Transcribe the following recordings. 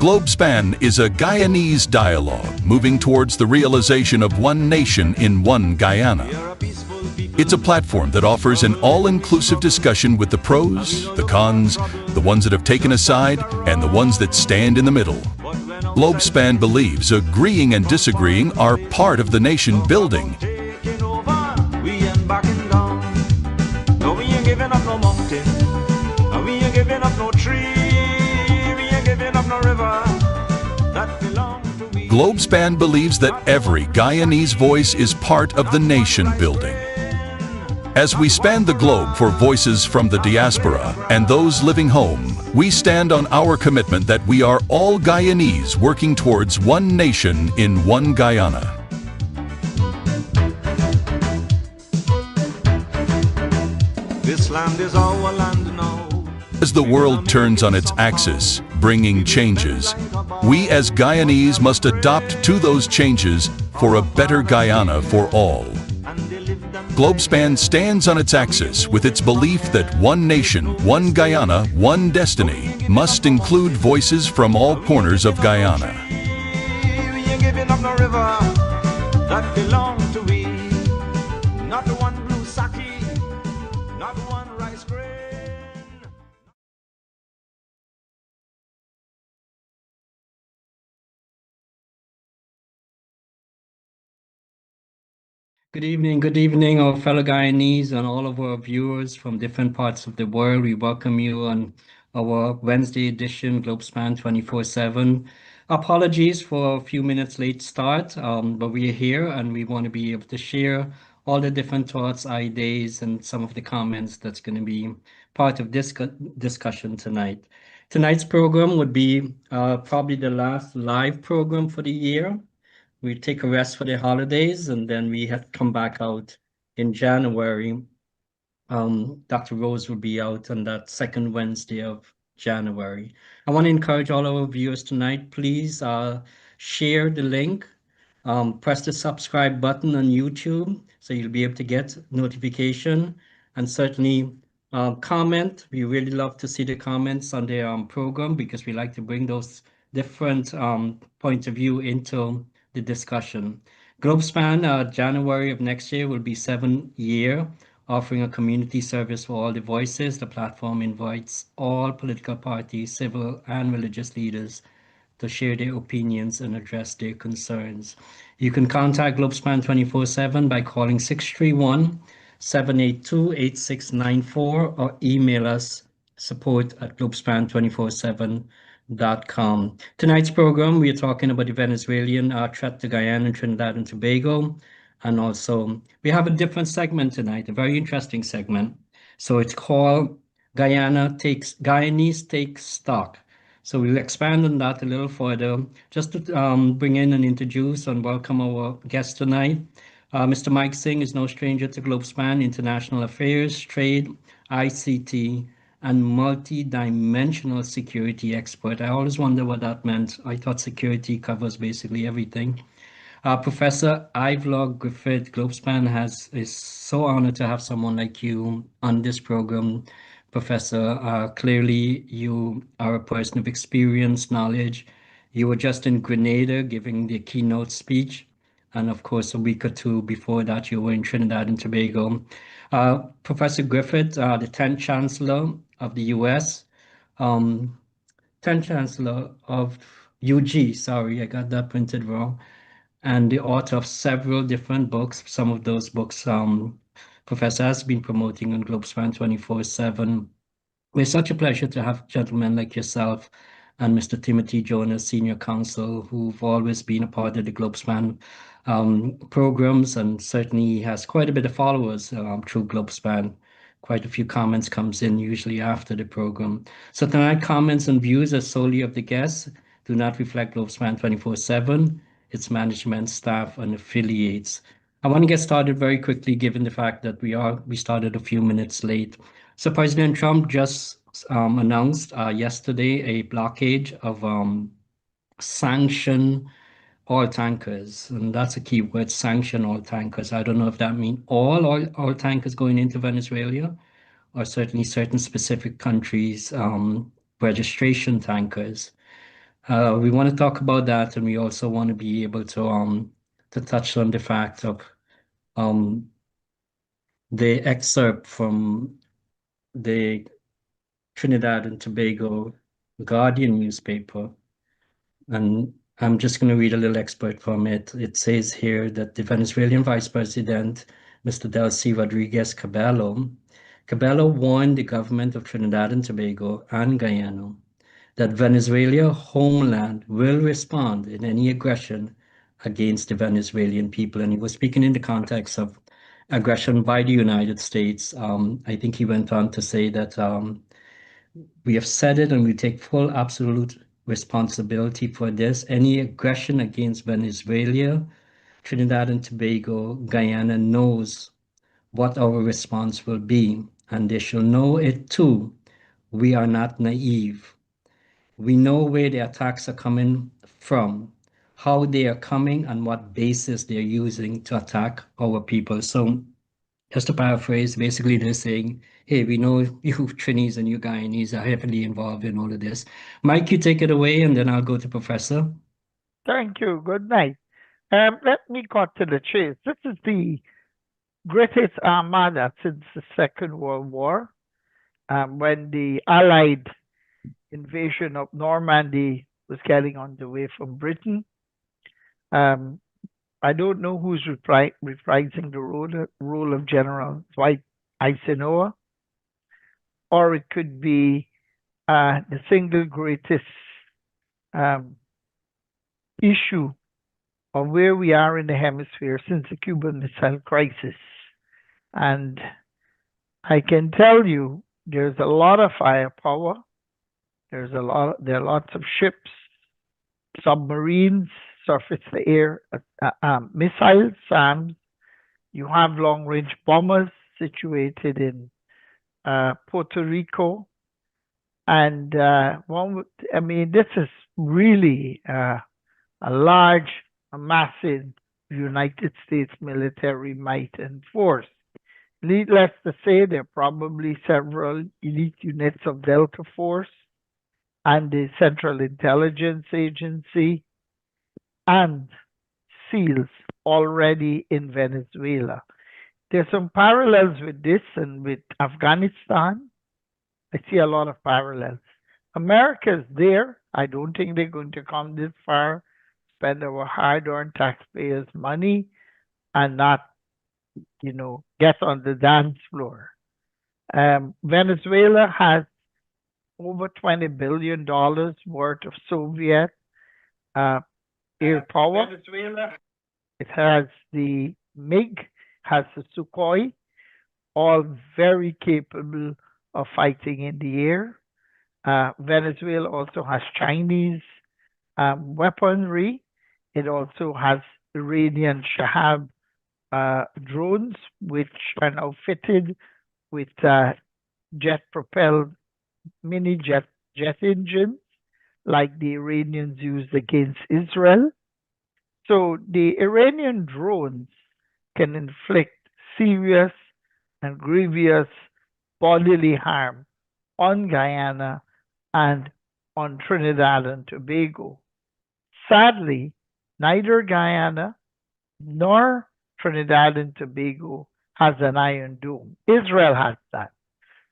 Globespan is a Guyanese dialogue moving towards the realization of one nation in one Guyana. It's a platform that offers an all-inclusive discussion with the pros, the cons, the ones that have taken a side, and the ones that stand in the middle. Globespan believes agreeing and disagreeing are part of the nation building. Globespan believes that every Guyanese voice is part of the nation building. As we span the globe for voices from the diaspora and those living home, we stand on our commitment that we are all Guyanese working towards one nation in one Guyana. This land is our land now. As the world turns on its axis, bringing changes, we as Guyanese must adapt to those changes for a better Guyana for all. Globespan stands on its axis with its belief that one nation, one Guyana, one destiny must include voices from all corners of Guyana. We ain't giving up no river that belong to we. Not one blue sake, not one rice grain. Good evening, our fellow Guyanese and all of our viewers from different parts of the world. We welcome you on our Wednesday edition, Globespan 24/7. Apologies for a few minutes late start, but we are here and we want to be able to share all the different thoughts, ideas, and some of the comments that's going to be part of this discussion tonight. Tonight's program would be probably the last live program for the year. We take a rest for the holidays, and then we have come back out in January. Dr. Rose will be out on that second Wednesday of January. I want to encourage all our viewers tonight, please share the link, press the subscribe button on YouTube so you'll be able to get notification, and certainly comment. We really love to see the comments on the program because we like to bring those different points of view into the discussion. Globespan, January of next year will be 7-year, offering a community service for all the voices. The platform invites all political parties, civil and religious leaders to share their opinions and address their concerns. You can contact Globespan 24/7 by calling 631-782-8694 or email us support@globespan247.com. Tonight's program, we are talking about the Venezuelan threat to Guyana and Trinidad and Tobago. And also, we have a different segment tonight, a very interesting segment. So it's called Guyanese Take Stock. So we'll expand on that a little further, just to bring in and introduce and welcome our guest tonight. Mr. Mike Singh is no stranger to Globespan, international affairs, trade, ICT, and multi-dimensional security expert. I always wonder what that meant. I thought security covers basically everything. Professor Ivlog Griffith, Globespan is so honored to have someone like you on this program. Professor, clearly you are a person of experience, knowledge. You were just in Grenada giving the keynote speech. And of course, a week or two before that, you were in Trinidad and Tobago. Professor Griffith, the 10th Chancellor of the US, 10th Chancellor of UG, sorry, I got that printed wrong, and the author of several different books. Some of those books Professor has been promoting on Globespan 24/7. It's such a pleasure to have gentlemen like yourself and Mr. Timothy Jonas, Senior Counsel, who've always been a part of the Globespan programs, and certainly has quite a bit of followers through Globespan. Quite a few comments comes in usually after the program. So tonight, comments and views are solely of the guests, do not reflect Globespan 24/7, its management, staff, and affiliates. I want to get started very quickly, given the fact that we started a few minutes late. So President Trump just announced yesterday a blockade of sanction oil tankers, and that's a key word, sanction oil tankers. I don't know if that means all oil tankers going into Venezuela, or certainly certain specific countries' registration tankers. We want to talk about that, and we also want to be able to touch on the fact of um the excerpt from the Trinidad and Tobago Guardian newspaper. And I'm just going to read a little excerpt from it. It says here that the Venezuelan Vice President, Mr. Delcy Rodriguez Cabello warned the government of Trinidad and Tobago and Guyana that Venezuela homeland will respond in any aggression against the Venezuelan people. And he was speaking in the context of aggression by the United States. I think he went on to say that we have said it and we take full absolute responsibility for this. Any aggression against Venezuela, Trinidad and Tobago, Guyana knows what our response will be, and they shall know it too. We are not naive. We know where the attacks are coming from, how they are coming, and what basis they're using to attack our people. So just to paraphrase, basically they're saying, hey, we know you Trinis and you Guyanese are heavily involved in all of this. Mike, you take it away, and then I'll go to Professor. Thank you. Good night. Let me cut to the chase. This is the greatest armada since the Second World War, when the Allied invasion of Normandy was getting underway from Britain. I don't know who's reprising the role of General Dwight Eisenhower, or it could be the single greatest issue of where we are in the hemisphere since the Cuban Missile Crisis. And I can tell you there's a lot of firepower. There are lots of ships, submarines, surface to air missiles, SAMs. You have long range bombers situated in Puerto Rico. And this is really a massive United States military might and force. Needless to say, there are probably several elite units of Delta Force and the Central Intelligence Agency and SEALs already in Venezuela. There's some parallels with this and with Afghanistan. I see a lot of parallels. America's there. I don't think they're going to come this far, spend our hard-earned taxpayers' money and not, get on the dance floor. Venezuela has over $20 billion worth of Soviet air power. Venezuela. It has the MiG, has the Sukhoi, all very capable of fighting in the air. Venezuela also has Chinese weaponry. It also has Iranian Shahab drones, which are now fitted with jet-propelled mini jet engines, like the Iranians used against Israel. So the Iranian drones can inflict serious and grievous bodily harm on Guyana and on Trinidad and Tobago. Sadly, neither Guyana nor Trinidad and Tobago has an Iron Dome. Israel has that.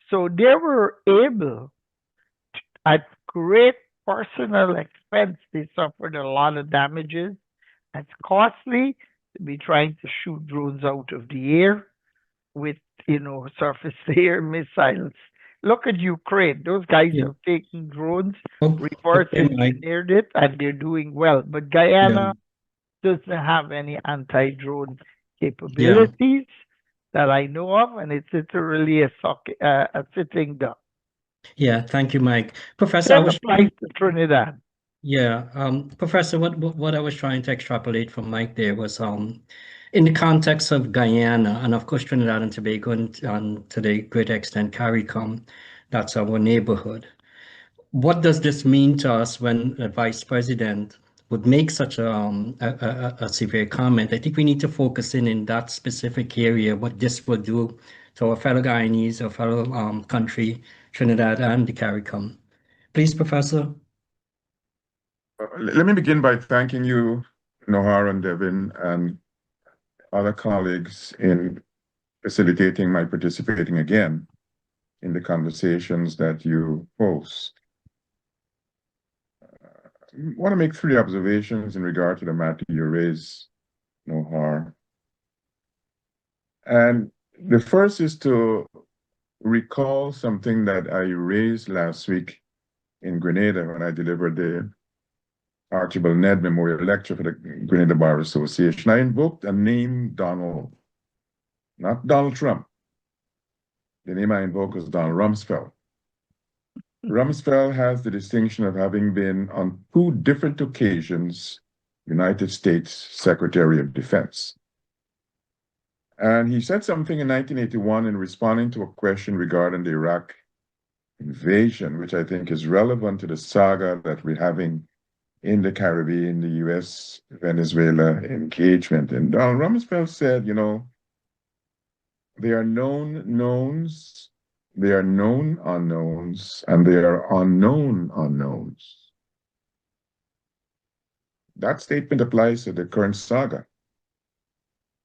So they were able, at great personal expense, they suffered a lot of damages. It's costly to be trying to shoot drones out of the air with, surface-to-air missiles. Look at Ukraine. Those guys have taken drones, reverse engineered it, and they're doing well. But Guyana doesn't have any anti-drone capabilities that I know of, and it's literally a sitting duck. Yeah, thank you, Mike. Professor, That applies to Trinidad. Yeah, Professor, what I was trying to extrapolate from Mike there was in the context of Guyana and of course Trinidad and Tobago and to the great extent CARICOM, that's our neighborhood. What does this mean to us when a vice president would make such a severe comment? I think we need to focus in that specific area, what this will do to our fellow Guyanese, our fellow country, Trinidad and the CARICOM. Please, Professor. Let me begin by thanking you, Nohar and Devin, and other colleagues in facilitating my participating again in the conversations that you host. I want to make three observations in regard to the matter you raised, Nohar. And the first is to recall something that I raised last week in Grenada when I delivered the Archibald Ned Memorial Lecture for the Grenada Bar Association. I invoked a name, Donald, not Donald Trump. The name I invoked was Donald Rumsfeld. Rumsfeld has the distinction of having been on two different occasions United States Secretary of Defense. And he said something in 1981 in responding to a question regarding the Iraq invasion, which I think is relevant to the saga that we're having in the Caribbean, the US, Venezuela engagement. And Donald Rumsfeld said, you know, there are known knowns, there are known unknowns, and there are unknown unknowns. That statement applies to the current saga.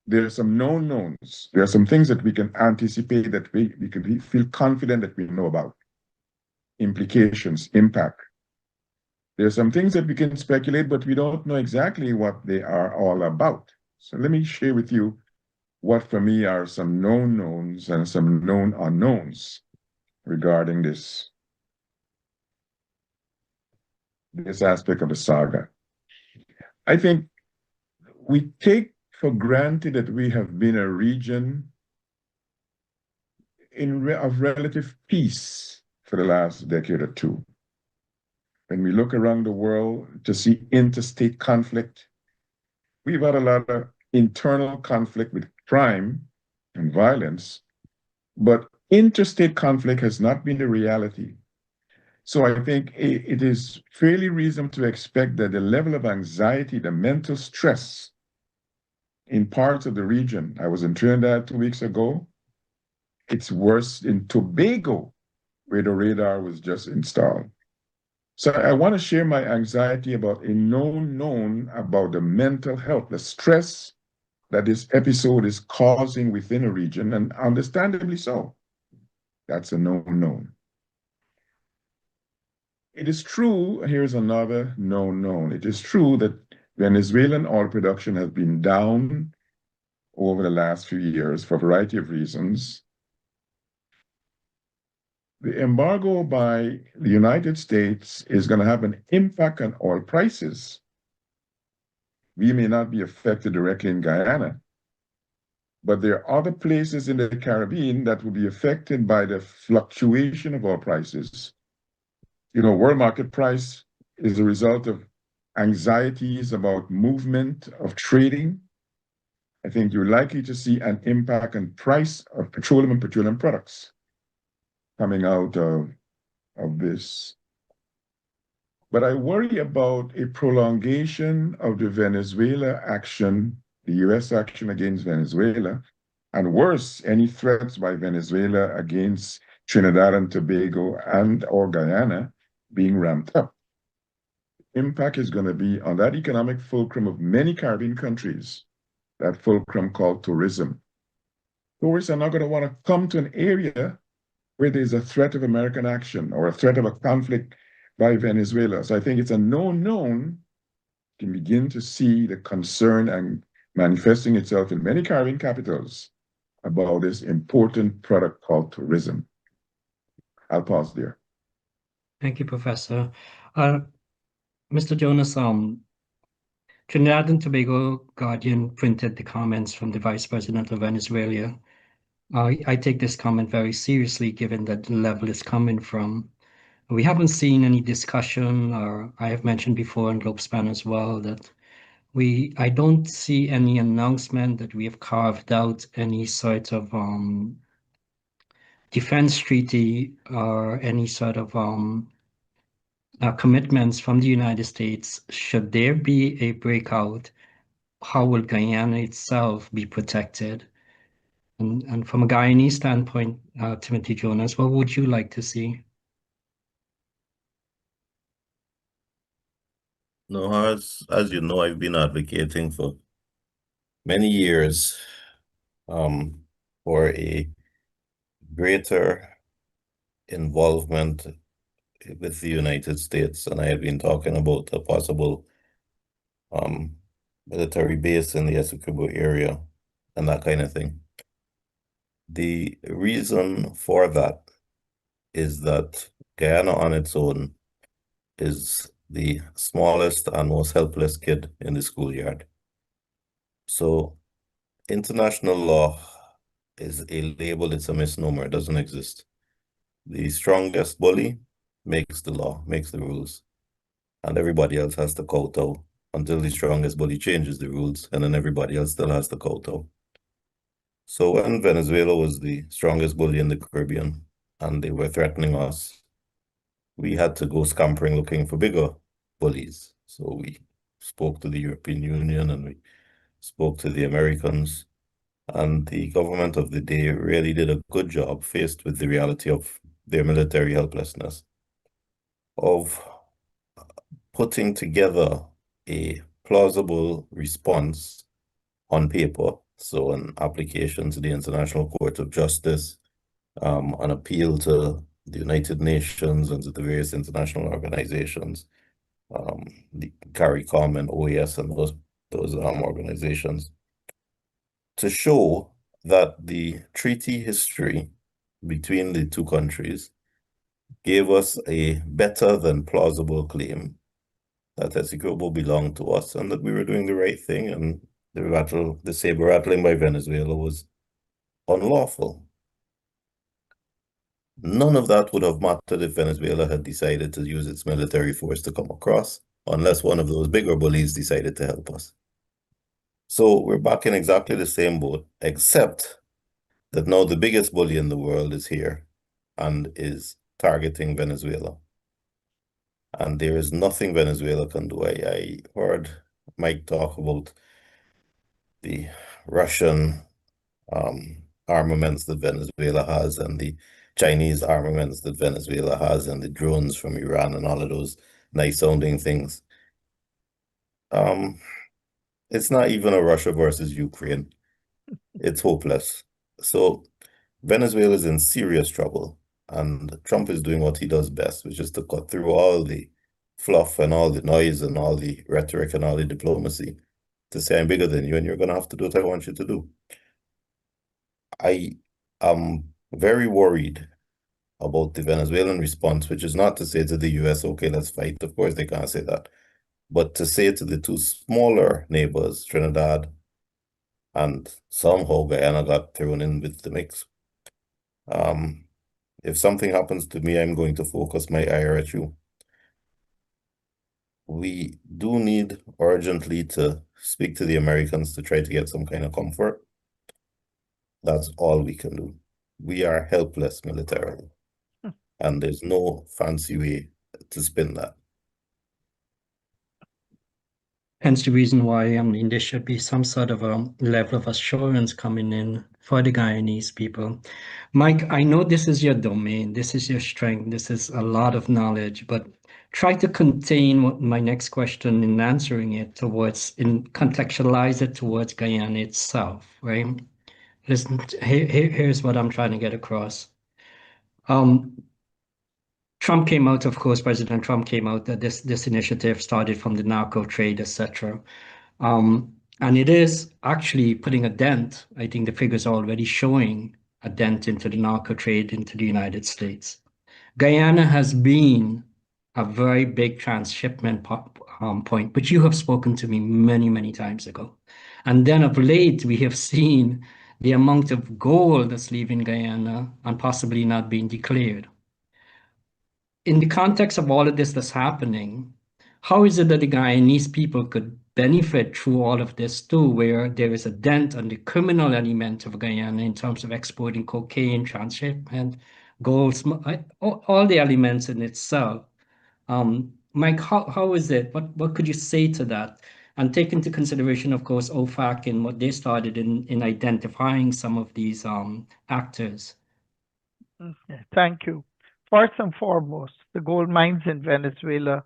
There are some known knowns. There are some things that we can anticipate, that we can feel confident that we know about. Implications, impact. There are some things that we can speculate, but we don't know exactly what they are all about. So let me share with you what for me are some known knowns and some known unknowns regarding this aspect of the saga. I think we take for granted that we have been a region of relative peace for the last decade or two. When we look around the world to see interstate conflict, we've had a lot of internal conflict with crime and violence, but interstate conflict has not been the reality. So I think it is fairly reasonable to expect that the level of anxiety, the mental stress in parts of the region, I was in Trinidad 2 weeks ago, it's worse in Tobago, where the radar was just installed. So I want to share my anxiety about a known about the mental health, the stress that this episode is causing within a region, and understandably so. That's a known. It is true, here's another known. It is true that Venezuelan oil production has been down over the last few years for a variety of reasons. The embargo by the United States is going to have an impact on oil prices. We may not be affected directly in Guyana, but there are other places in the Caribbean that will be affected by the fluctuation of oil prices. You know, world market price is a result of anxieties about movement of trading. I think you're likely to see an impact on price of petroleum and petroleum products coming out of this. But I worry about a prolongation of the Venezuela action, the US action against Venezuela, and worse, any threats by Venezuela against Trinidad and Tobago and or Guyana being ramped up. Impact is going to be on that economic fulcrum of many Caribbean countries, that fulcrum called tourism. Tourists are not going to want to come to an area where there's a threat of American action or a threat of a conflict by Venezuela. So I think it's a known, can begin to see the concern and manifesting itself in many Caribbean capitals about this important product called tourism. I'll pause there. Thank you, Professor. Mr. Jonas, Trinidad and Tobago Guardian printed the comments from the Vice President of Venezuela. I take this comment very seriously, given that the level is coming from. We haven't seen any discussion, or I have mentioned before in Globespan as well, that I don't see any announcement that we have carved out any sort of defense treaty or any sort of commitments from the United States. Should there be a breakout, how will Guyana itself be protected? And from a Guyanese standpoint, Timothy Jonas, what would you like to see? No, as you know, I've been advocating for many years for a greater involvement with the United States, and I have been talking about a possible um, military base in the Essequibo area and that kind of thing. The reason for that is that Guyana on its own is the smallest and most helpless kid in the schoolyard. So international law is a label, it's a misnomer, it doesn't exist. The strongest bully makes the law, makes the rules, and everybody else has to kowtow until the strongest bully changes the rules, and then everybody else still has to kowtow. So when Venezuela was the strongest bully in the Caribbean and they were threatening us, we had to go scampering looking for bigger bullies. So we spoke to the European Union and we spoke to the Americans, and the government of the day really did a good job, faced with the reality of their military helplessness, of putting together a plausible response on paper. So an application to the International Court of Justice, an appeal to the United Nations and to the various international organizations, the CARICOM and OAS and those organizations, to show that the treaty history between the two countries gave us a better than plausible claim that Essequibo belonged to us and that we were doing the right thing, and the saber rattling by Venezuela was unlawful. None of that would have mattered if Venezuela had decided to use its military force to come across, unless one of those bigger bullies decided to help us. So we're back in exactly the same boat, except that now the biggest bully in the world is here and is targeting Venezuela. And there is nothing Venezuela can do. I heard Mike talk about the Russian armaments that Venezuela has and the Chinese armaments that Venezuela has and the drones from Iran and all of those nice sounding things. It's not even a Russia versus Ukraine. It's hopeless. So Venezuela is in serious trouble, and Trump is doing what he does best, which is to cut through all the fluff and all the noise and all the rhetoric and all the diplomacy to say I'm bigger than you and you're going to have to do what I want you to do. I am very worried about the Venezuelan response, which is not to say to the US, okay, let's fight. Of course, they can't say that. But to say to the two smaller neighbors, Trinidad and somehow Guyana got thrown in with the mix. If something happens to me, I'm going to focus my ire at you. We do need urgently to speak to the Americans to try to get some kind of comfort. That's all we can do. We are helpless militarily, and there's no fancy way to spin that. Hence the reason why there should be some sort of a level of assurance coming in for the Guyanese people. Mike, I know this is your domain, this is your strength, this is a lot of knowledge, but try to contain my next question in answering it contextualize it towards Guyana itself, right? Listen, here's what I'm trying to get across. Trump came out, of course, President Trump came out that this initiative started from the narco trade, etc. And it is actually putting a dent. I think the figures are already showing a dent into the narco trade into the United States. Guyana has been a very big transshipment point, which you have spoken to me many, many times ago. And then of late, we have seen the amount of gold that's leaving Guyana and possibly not being declared. In the context of all of this that's happening, how is it that the Guyanese people could benefit through all of this too, where there is a dent on the criminal element of Guyana in terms of exporting cocaine, transshipment, gold, all the elements in itself? Mike, how is it? What could you say to that? And take into consideration, of course, OFAC and what they started in identifying some of these actors. Okay, thank you. First and foremost, the gold mines in Venezuela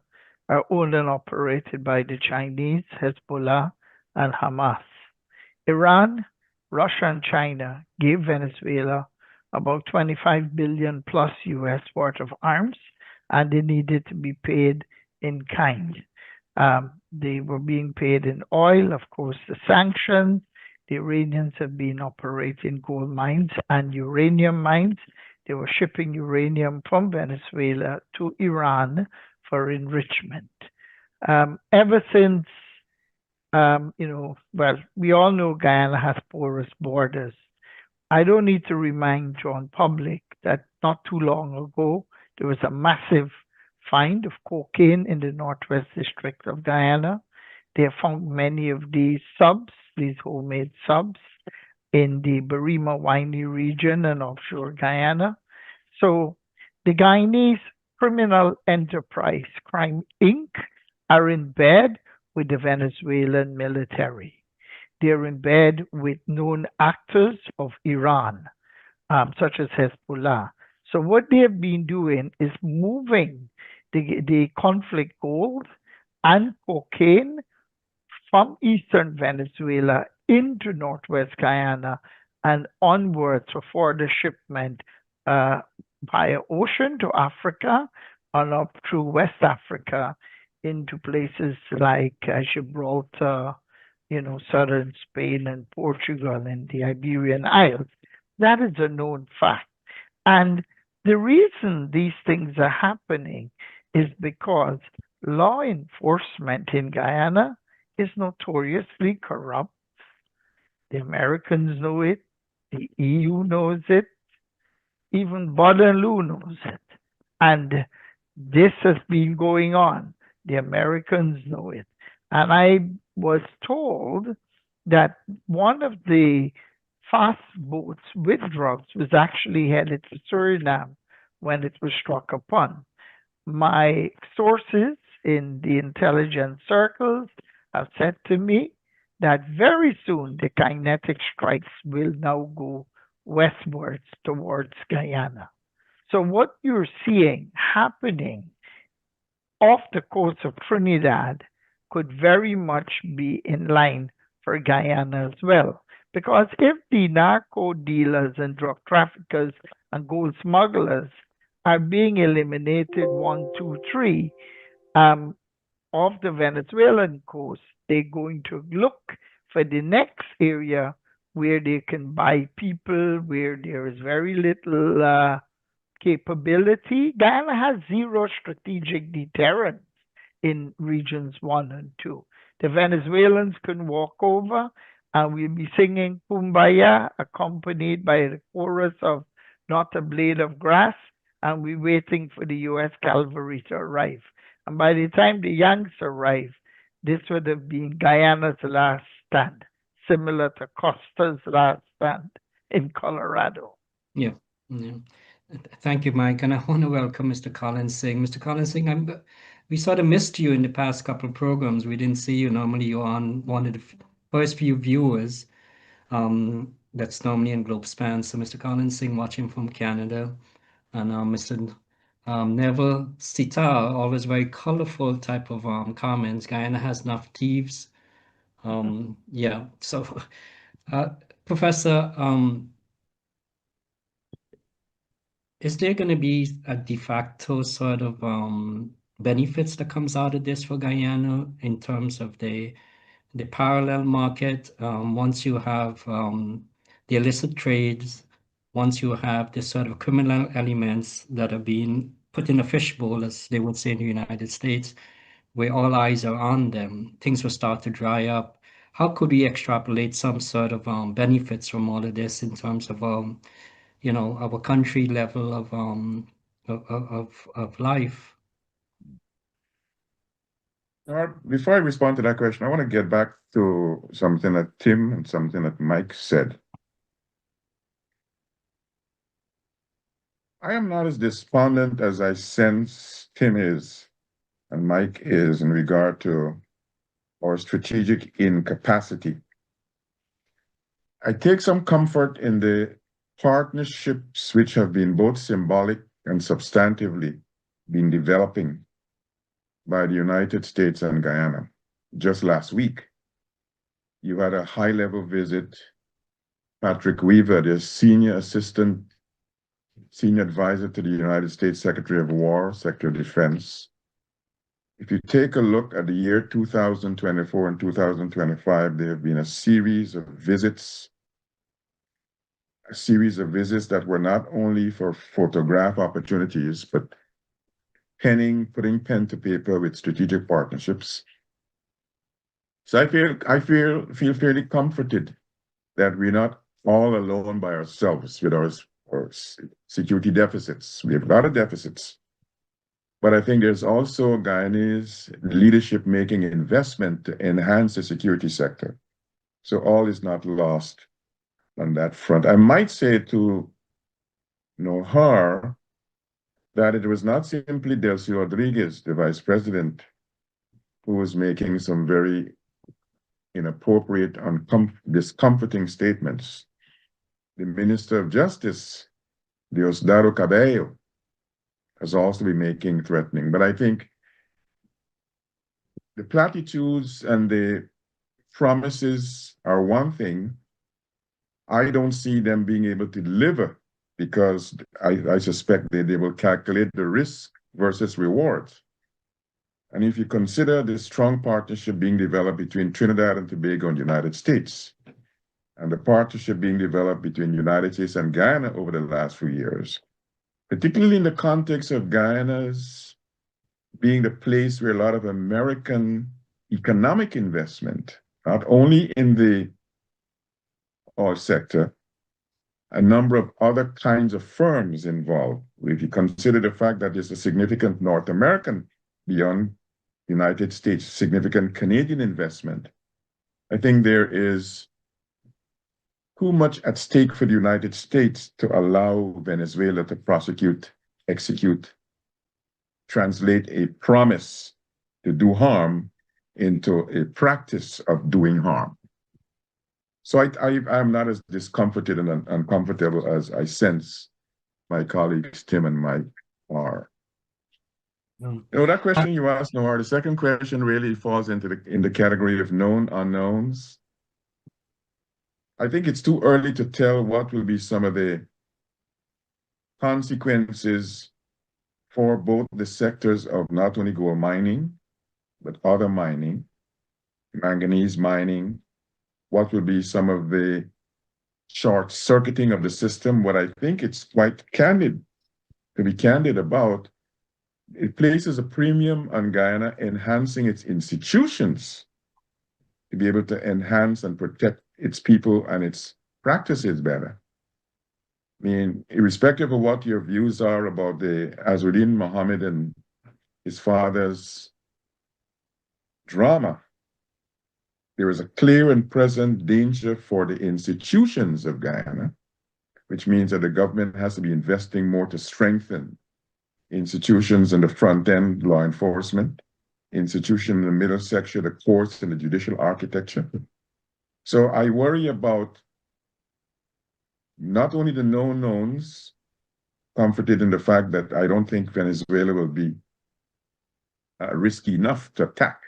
are owned and operated by the Chinese, Hezbollah, and Hamas. Iran, Russia, and China gave Venezuela about 25 billion plus US worth of arms, and they needed to be paid in kind. They were being paid in oil, of course, the sanctions. The Iranians have been operating gold mines and uranium mines. They were shipping uranium from Venezuela to Iran for enrichment. Ever since, well, we all know Guyana has porous borders. I don't need to remind John Public that not too long ago, there was a massive find of cocaine in the Northwest District of Guyana. They have found many of these subs, these homemade subs, in the Barima Winey region and offshore Guyana. So the Guyanese criminal enterprise, Crime Inc., are in bed with the Venezuelan military. They're in bed with known actors of Iran, such as Hezbollah. So what they have been doing is moving the conflict gold and cocaine from eastern Venezuela into northwest Guyana and onwards for further shipment via ocean to Africa and up through West Africa into places like Gibraltar, southern Spain and Portugal and the Iberian Isles. That is a known fact. And the reason these things are happening is because law enforcement in Guyana is notoriously corrupt. The Americans know it, the EU knows it, even Baudelaire knows it. And this has been going on. The Americans know it. And I was told that one of the fast boats with drugs was actually headed to Suriname when it was struck upon. My sources in the intelligence circles have said to me that very soon the kinetic strikes will now go westwards towards Guyana. So what you're seeing happening off the coast of Trinidad could very much be in line for Guyana as well. Because if the narco dealers and drug traffickers and gold smugglers are being eliminated 1, 2, 3 off the Venezuelan coast, they're going to look for the next area where they can buy people, where there is very little capability. Guyana has zero strategic deterrence in regions 1 and 2. The Venezuelans can walk over and we'll be singing Kumbaya, accompanied by the chorus of Not a Blade of Grass, and we're waiting for the U.S. cavalry to arrive. And by the time the Yanks arrive, this would have been Guyana's last stand, similar to Costa's last stand in Colorado. Yeah. Thank you, Mike. And I want to welcome Mr. Colin Singh. Mr. Colin Singh, we sort of missed you in the past couple of programs. We didn't see you. Normally you're on one of the first few viewers that's normally in Globespan. So Mr. Colin Singh watching from Canada. And Mr. Neville Sitar, always very colorful type of comments. Guyana has enough thieves. Yeah. So, Professor, is there going to be a de facto sort of benefits that comes out of this for Guyana in terms of the parallel market? Once you have the illicit trades, once you have the sort of criminal elements that are being put in a fishbowl, as they would say in the United States, where all eyes are on them, things will start to dry up. How could we extrapolate some sort of benefits from all of this in terms of our country level of life? Before I respond to that question, I want to get back to something that Tim and something that Mike said. I am not as despondent as I sense Tim is and Mike is in regard to our strategic incapacity. I take some comfort in the partnerships which have been both symbolic and substantively been developing by the United States and Guyana. Just last week, you had a high-level visit. Patrick Weaver, the senior advisor to the United States Secretary of War, Secretary of Defense. If you take a look at the year 2024 and 2025, there have been a series of visits that were not only for photograph opportunities, but putting pen to paper with strategic partnerships. So I feel fairly comforted that we're not all alone by ourselves with our security deficits. We have a lot of deficits. But I think there's also Guyanese leadership making investment to enhance the security sector. So all is not lost on that front. I might say to her that it was not simply Delcy Rodriguez, the vice president, who was making some very inappropriate and discomforting statements. The Minister of Justice, Diosdado Cabello, has also been making threatening. But I think the platitudes and the promises are one thing. I don't see them being able to deliver because I suspect they will calculate the risk versus rewards. And if you consider the strong partnership being developed between Trinidad and Tobago and the United States, and the partnership being developed between the United States and Guyana over the last few years, particularly in the context of Guyana's being the place where a lot of American economic investment, not only in the oil sector, a number of other kinds of firms involved. If you consider the fact that there's a significant North American beyond the United States, significant Canadian investment, I think there is too much at stake for the United States to allow Venezuela to prosecute, execute, translate a promise to do harm into a practice of doing harm. So I'm not as discomforted and uncomfortable as I sense my colleagues Tim and Mike are. That question you asked, Noah, the second question really falls in the category of known unknowns. I think it's too early to tell what will be some of the consequences for both the sectors of not only gold mining, but other mining, manganese mining. What will be some of the short circuiting of the system? What I think it's quite candid, to be candid about, it places a premium on Guyana enhancing its institutions to be able to enhance and protect its people and its practices better. I mean, irrespective of what your views are about the Azzuddin Mohammed and his father's drama, there is a clear and present danger for the institutions of Guyana, which means that the government has to be investing more to strengthen institutions in the front end, law enforcement, institution in the middle section, the courts and the judicial architecture. So I worry about not only the known knowns, comforted in the fact that I don't think Venezuela will be risky enough to attack,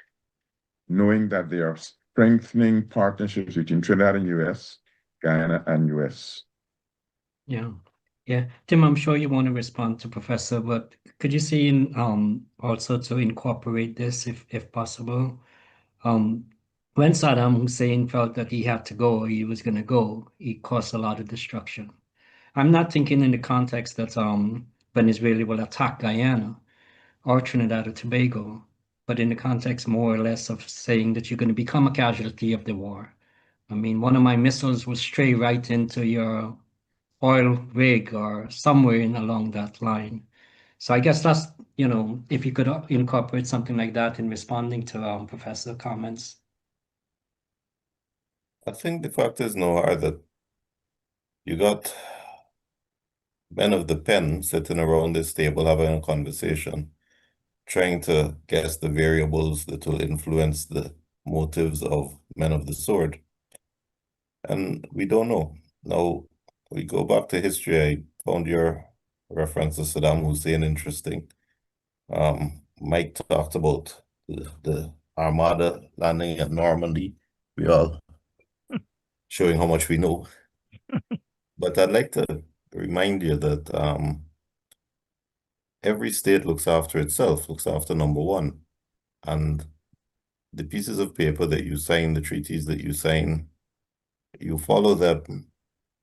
knowing that they are strengthening partnerships between Trinidad and US, Guyana and US. Yeah. Tim, I'm sure you want to respond to Professor, but could you see also to incorporate this if possible? When Saddam Hussein felt that he had to go, he was going to go, he caused a lot of destruction. I'm not thinking in the context that Venezuela will attack Guyana or Trinidad or Tobago, but in the context more or less of saying that you're going to become a casualty of the war. I mean, one of my missiles will stray right into your oil rig or somewhere along that line. So I guess that's, if you could incorporate something like that in responding to Professor comments. I think the fact is, Noah, that you got men of the pen sitting around this table having a conversation, trying to guess the variables that will influence the motives of men of the sword. And we don't know. Now, we go back to history. I found your reference to Saddam Hussein interesting. Mike talked about the Armada landing at Normandy. We all showing how much we know. But I'd like to remind you that every state looks after itself, looks after number one. And the pieces of paper that you sign, the treaties that you sign, you follow them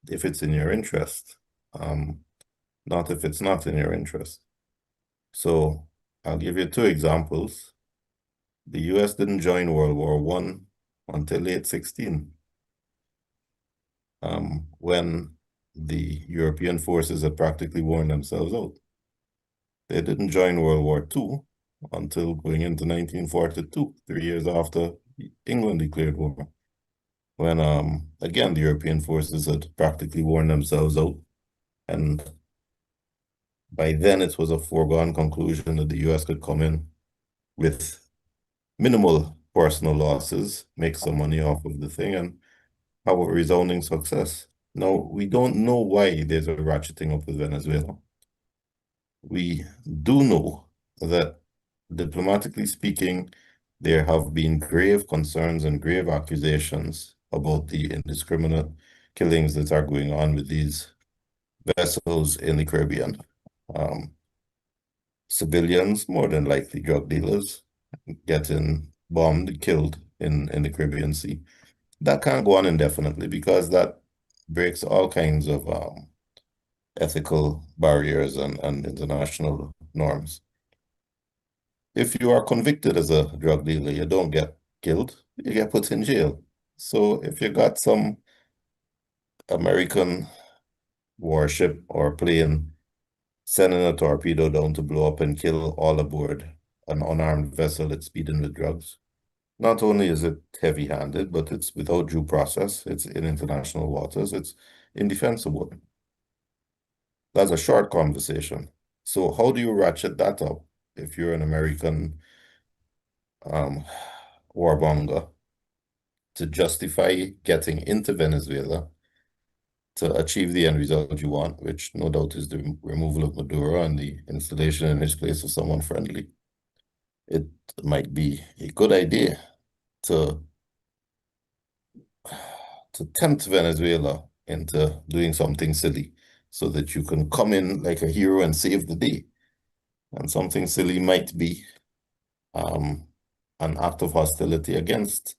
if it's in your interest, not if it's not in your interest. So I'll give you two examples. The US didn't join World War I until late 16, when the European forces had practically worn themselves out. They didn't join World War II until going into 1942, 3 years after England declared war, when, again, the European forces had practically worn themselves out. And by then, it was a foregone conclusion that the US could come in with minimal personal losses, make some money off of the thing, and have a resounding success. Now, we don't know why there's a ratcheting up with Venezuela. We do know that, diplomatically speaking, there have been grave concerns and grave accusations about the indiscriminate killings that are going on with these vessels in the Caribbean. Civilians, more than likely drug dealers, getting bombed, killed in the Caribbean Sea. That can't go on indefinitely, because that breaks all kinds of ethical barriers and international norms. If you are convicted as a drug dealer, you don't get killed, you get put in jail. So if you got some American warship or plane sending a torpedo down to blow up and kill all aboard an unarmed vessel that's speeding with drugs, not only is it heavy-handed, but it's without due process, it's in international waters, it's indefensible. That's a short conversation. So how do you ratchet that up if you're an American warmonger to justify getting into Venezuela to achieve the end result you want, which no doubt is the removal of Maduro and the installation in his place of someone friendly? It might be a good idea to tempt Venezuela into doing something silly so that you can come in like a hero and save the day. And something silly might be an act of hostility against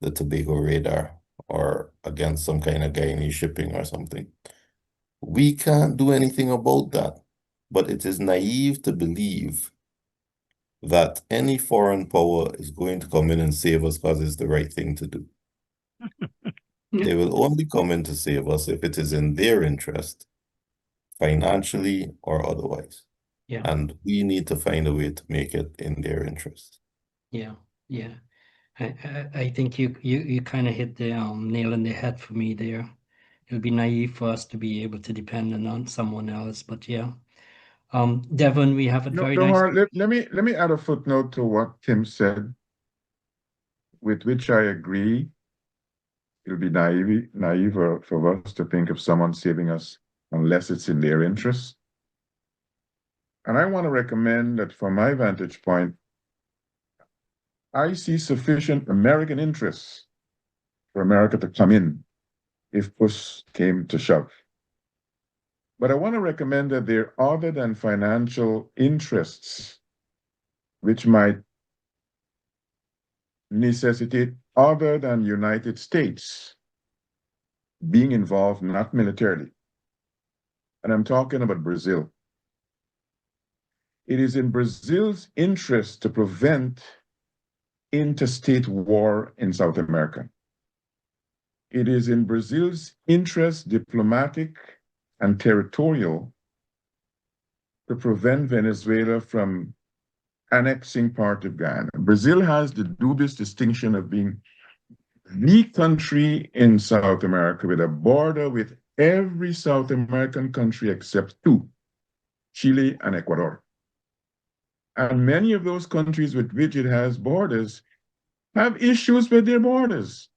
the Tobago radar or against some kind of Guyanese shipping or something. We can't do anything about that, but it is naive to believe that any foreign power is going to come in and save us because it's the right thing to do. They will only come in to save us if it is in their interest, financially or otherwise. Yeah. And we need to find a way to make it in their interest. Yeah. I think you kind of hit the nail on the head for me there. It'll be naive for us to be able to depend on someone else, but yeah. Devon, we have a very nice. Let me add a footnote to what Tim said, with which I agree. It'll be naive for us to think of someone saving us unless it's in their interest. And I want to recommend that, from my vantage point, I see sufficient American interests for America to come in if push came to shove. But I want to recommend that there are other than financial interests which might necessitate other than United States being involved, not militarily. And I'm talking about Brazil. It is in Brazil's interest to prevent interstate war in South America. It is in Brazil's interest, diplomatic and territorial, to prevent Venezuela from annexing part of Guyana. Brazil has the dubious distinction of being the country in South America with a border with every South American country except two, Chile and Ecuador. And many of those countries with which it has borders have issues with their borders.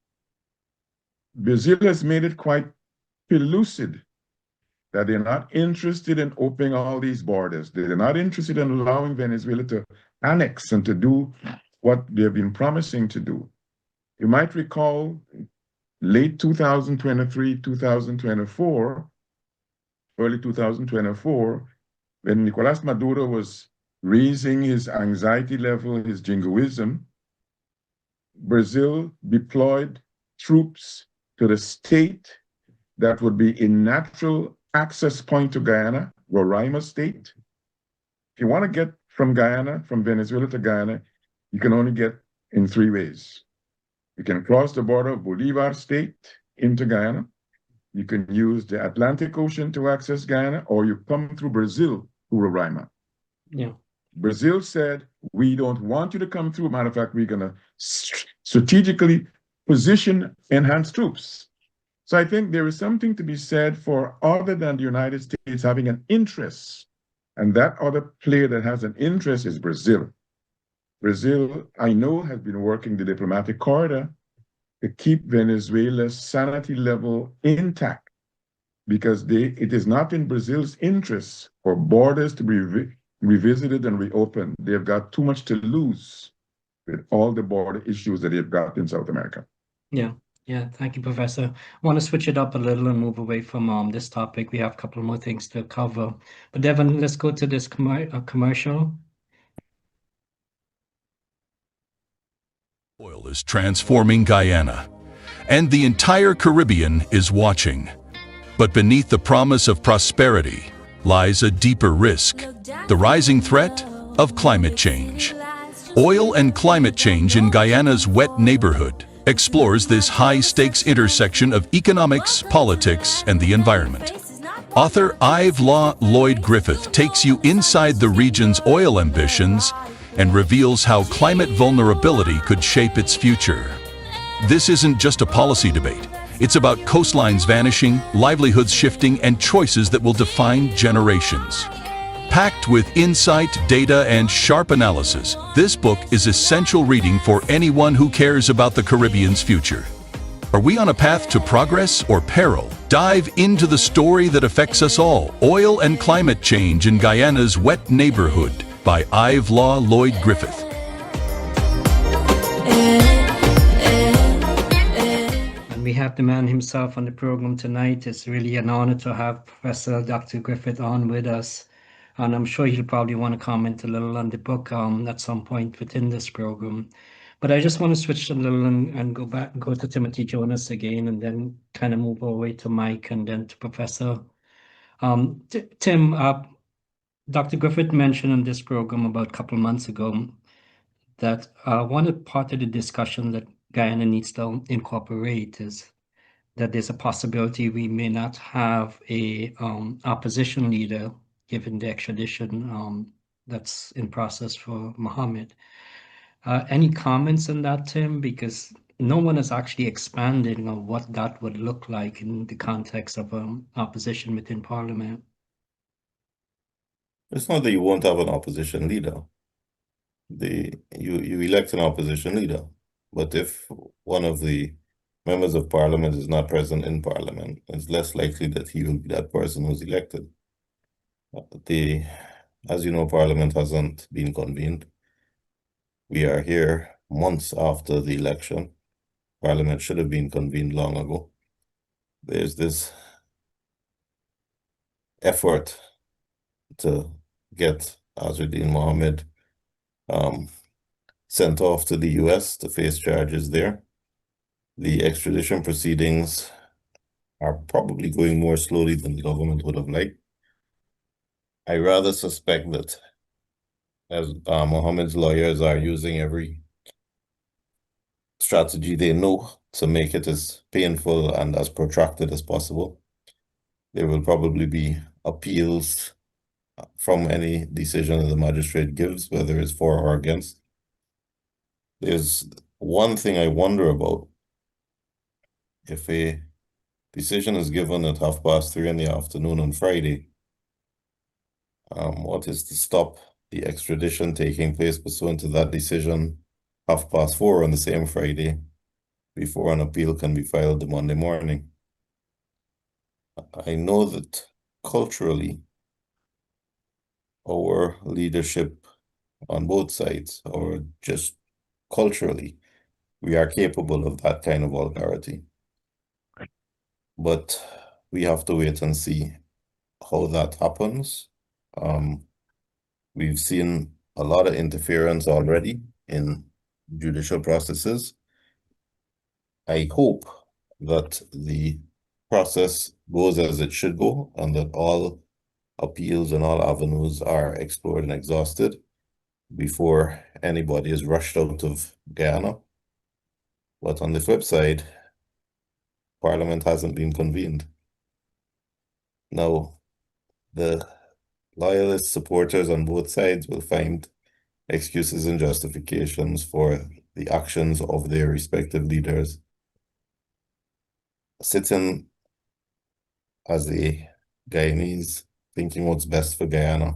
Brazil has made it quite pellucid that they're not interested in opening all these borders. They're not interested in allowing Venezuela to annex and to do what they've been promising to do. You might recall late 2023, 2024, early 2024, when Nicolas Maduro was raising his anxiety level, his jingoism, Brazil deployed troops to the state that would be a natural access point to Guyana, Roraima State. If you want to get from Guyana, from Venezuela to Guyana, you can only get in three ways. You can cross the border of Bolivar State into Guyana. You can use the Atlantic Ocean to access Guyana, or you come through Brazil to Roraima. Yeah. Brazil said, we don't want you to come through. Matter of fact, we're going to strategically position enhanced troops. So I think there is something to be said for other than the United States having an interest. And that other player that has an interest is Brazil. Brazil, I know, has been working the diplomatic corridor to keep Venezuela's sanity level intact, because it is not in Brazil's interest for borders to be revisited and reopened. They've got too much to lose with all the border issues that they've got in South America. Yeah. Yeah, thank you, Professor. I want to switch it up a little and move away from this topic. We have a couple more things to cover. But Devin, let's go to this commercial. Oil is transforming Guyana, and the entire Caribbean is watching. But beneath the promise of prosperity lies a deeper risk, the rising threat of climate change. Oil and climate change in Guyana's wet neighborhood explores this high-stakes intersection of economics, politics, and the environment. Author Yves Law Lloyd Griffith takes you inside the region's oil ambitions and reveals how climate vulnerability could shape its future. This isn't just a policy debate. It's about coastlines vanishing, livelihoods shifting, and choices that will define generations. Packed with insight, data, and sharp analysis, this book is essential reading for anyone who cares about the Caribbean's future. Are we on a path to progress or peril? Dive into the story that affects us all, Oil and Climate Change in Guyana's Wet Neighborhood by Yves Law Lloyd Griffith. And we have the man himself on the program tonight. It's really an honor to have Professor Dr. Griffith on with us. And I'm sure he'll probably want to comment a little on the book at some point within this program. But I just want to switch a little and go to Timothy Jonas again, and then kind of move away to Mike and then to Professor. Tim, Dr. Griffith mentioned in this program about a couple of months ago that one part of the discussion that Guyana needs to incorporate is that there's a possibility we may not have a opposition leader given the extradition that's in process for Mohammed. Any comments on that, Tim? Because no one is actually expanding on what that would look like in the context of opposition within Parliament. It's not that you won't have an opposition leader. You elect an opposition leader, but if one of the members of Parliament is not present in Parliament, it's less likely that he will be that person who's elected. As you know, Parliament hasn't been convened. We are here months after the election. Parliament should have been convened long ago. There's this effort to get Azzuddin Mohammed sent off to the US to face charges there. The extradition proceedings are probably going more slowly than the government would have liked. I rather suspect that as Mohammed's lawyers are using every strategy they know to make it as painful and as protracted as possible. There will probably be appeals from any decision that the magistrate gives, whether it's for or against. There's one thing I wonder about. If a decision is given at 3:30 in the afternoon on Friday, what is to stop the extradition taking place pursuant to that decision 4:30 on the same Friday before an appeal can be filed the Monday morning? I know that culturally our leadership on both sides, or just culturally, we are capable of that kind of vulgarity. But we have to wait and see how that happens. We've seen a lot of interference already in judicial processes. I hope that the process goes as it should go and that all appeals and all avenues are explored and exhausted before anybody is rushed out of Guyana. But on the flip side, Parliament hasn't been convened. Now, the loyalist supporters on both sides will find excuses and justifications for the actions of their respective leaders. Sitting as a Guyanese, thinking what's best for Guyana,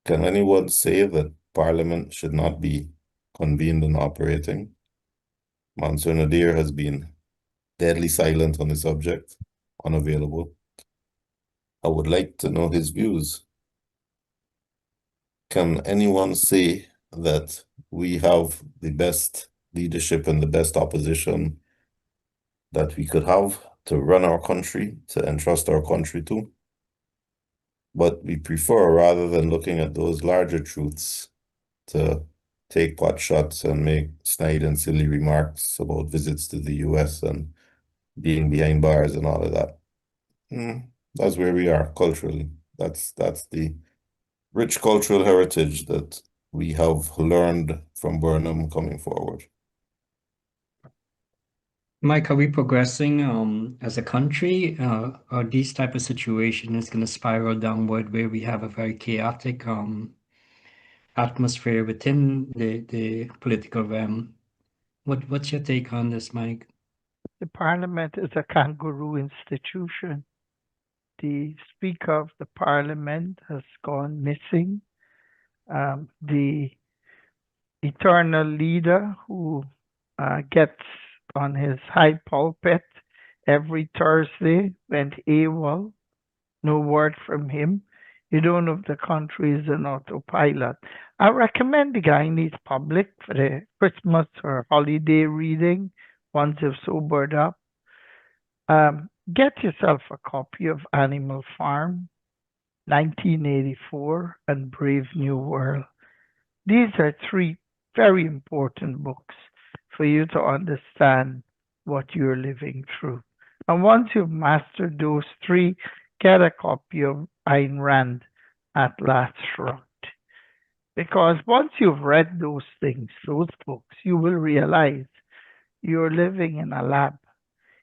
can anyone say that Parliament should not be convened and operating? Mansour Nadir has been deadly silent on the subject, unavailable. I would like to know his views. Can anyone say that we have the best leadership and the best opposition that we could have to run our country, to entrust our country to? But we prefer, rather than looking at those larger truths, to take pot shots and make snide and silly remarks about visits to the US and being behind bars and all of that. That's where we are culturally. That's the rich cultural heritage that we have learned from Burnham coming forward. Mike, are we progressing as a country? Or these type of situation is going to spiral downward where we have a very chaotic atmosphere within the political realm? What's your take on this, Mike? The Parliament is a kangaroo institution. The Speaker of the Parliament has gone missing. The eternal leader who gets on his high pulpit every Thursday went AWOL. No word from him. You don't know if the country is an autopilot. I recommend the Guyanese public for the Christmas or holiday reading once you've sobered up. Get yourself a copy of Animal Farm, 1984, and Brave New World. These are three very important books for you to understand what you're living through. And once you've mastered those three, get a copy of Ayn Rand, At Last Shrugged. Because once you've read those things, those books, you will realize you're living in a lab.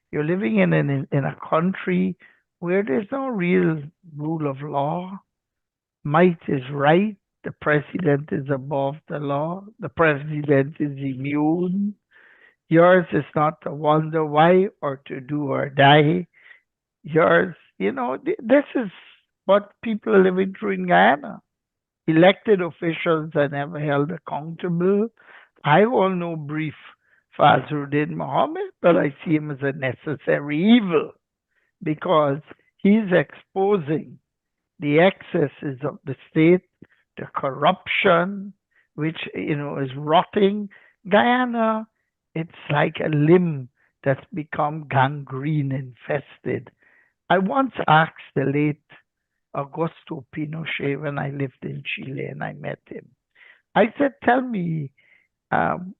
You're living in a country where there's no real rule of law. Might is right. The president is above the law. The president is immune. Yours is not to wonder why or to do or die. Yours, this is what people are living through in Guyana. Elected officials are never held accountable. I hold no brief for Azruddin Mohammed, but I see him as a necessary evil because he's exposing the excesses of the state, the corruption, which is rotting. Guyana, it's like a limb that's become gangrene infested. I once asked the late Augusto Pinochet when I lived in Chile and I met him. I said, tell me,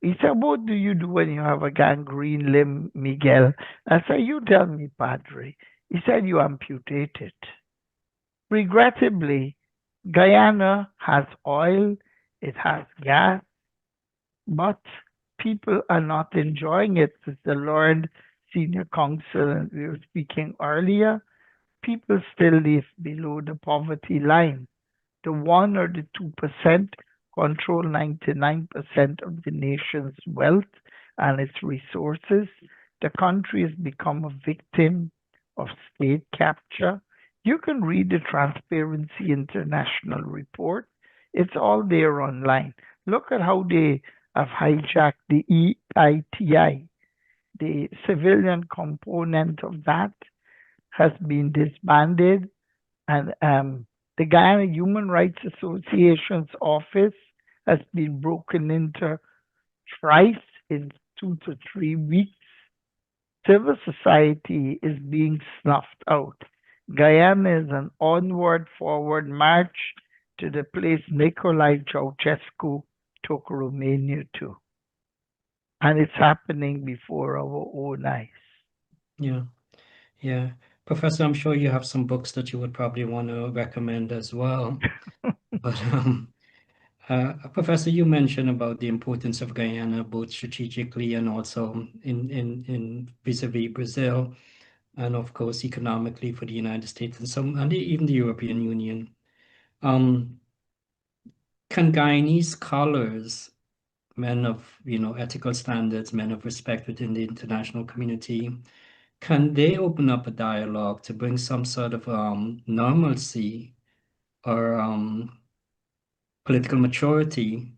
he said, what do you do when you have a gangrene limb, Miguel? I said, you tell me, Padre. He said, you amputate it. Regrettably, Guyana has oil, it has gas, but people are not enjoying it. As the Lord Senior Counsel, and we were speaking earlier, people still live below the poverty line. The 1 or the 2% control 99% of the nation's wealth and its resources. The country has become a victim of state capture. You can read the Transparency International report. It's all there online. Look at how they have hijacked the EITI. The civilian component of that has been disbanded, and The Guyana Human Rights Association's office has been broken into thrice in 2 to 3 weeks. Civil society is being snuffed out. Guyana is an onward, forward march to the place Nicolae Ceausescu took Romania to. And it's happening before our own eyes. Yeah, yeah. Professor, I'm sure you have some books that you would probably want to recommend as well. But Professor, you mentioned about the importance of Guyana, both strategically and also in vis-a-vis Brazil, and of course economically for the United States and even the European Union. Can Guyanese scholars, men of ethical standards, men of respect within the international community, can they open up a dialogue to bring some sort of normalcy or political maturity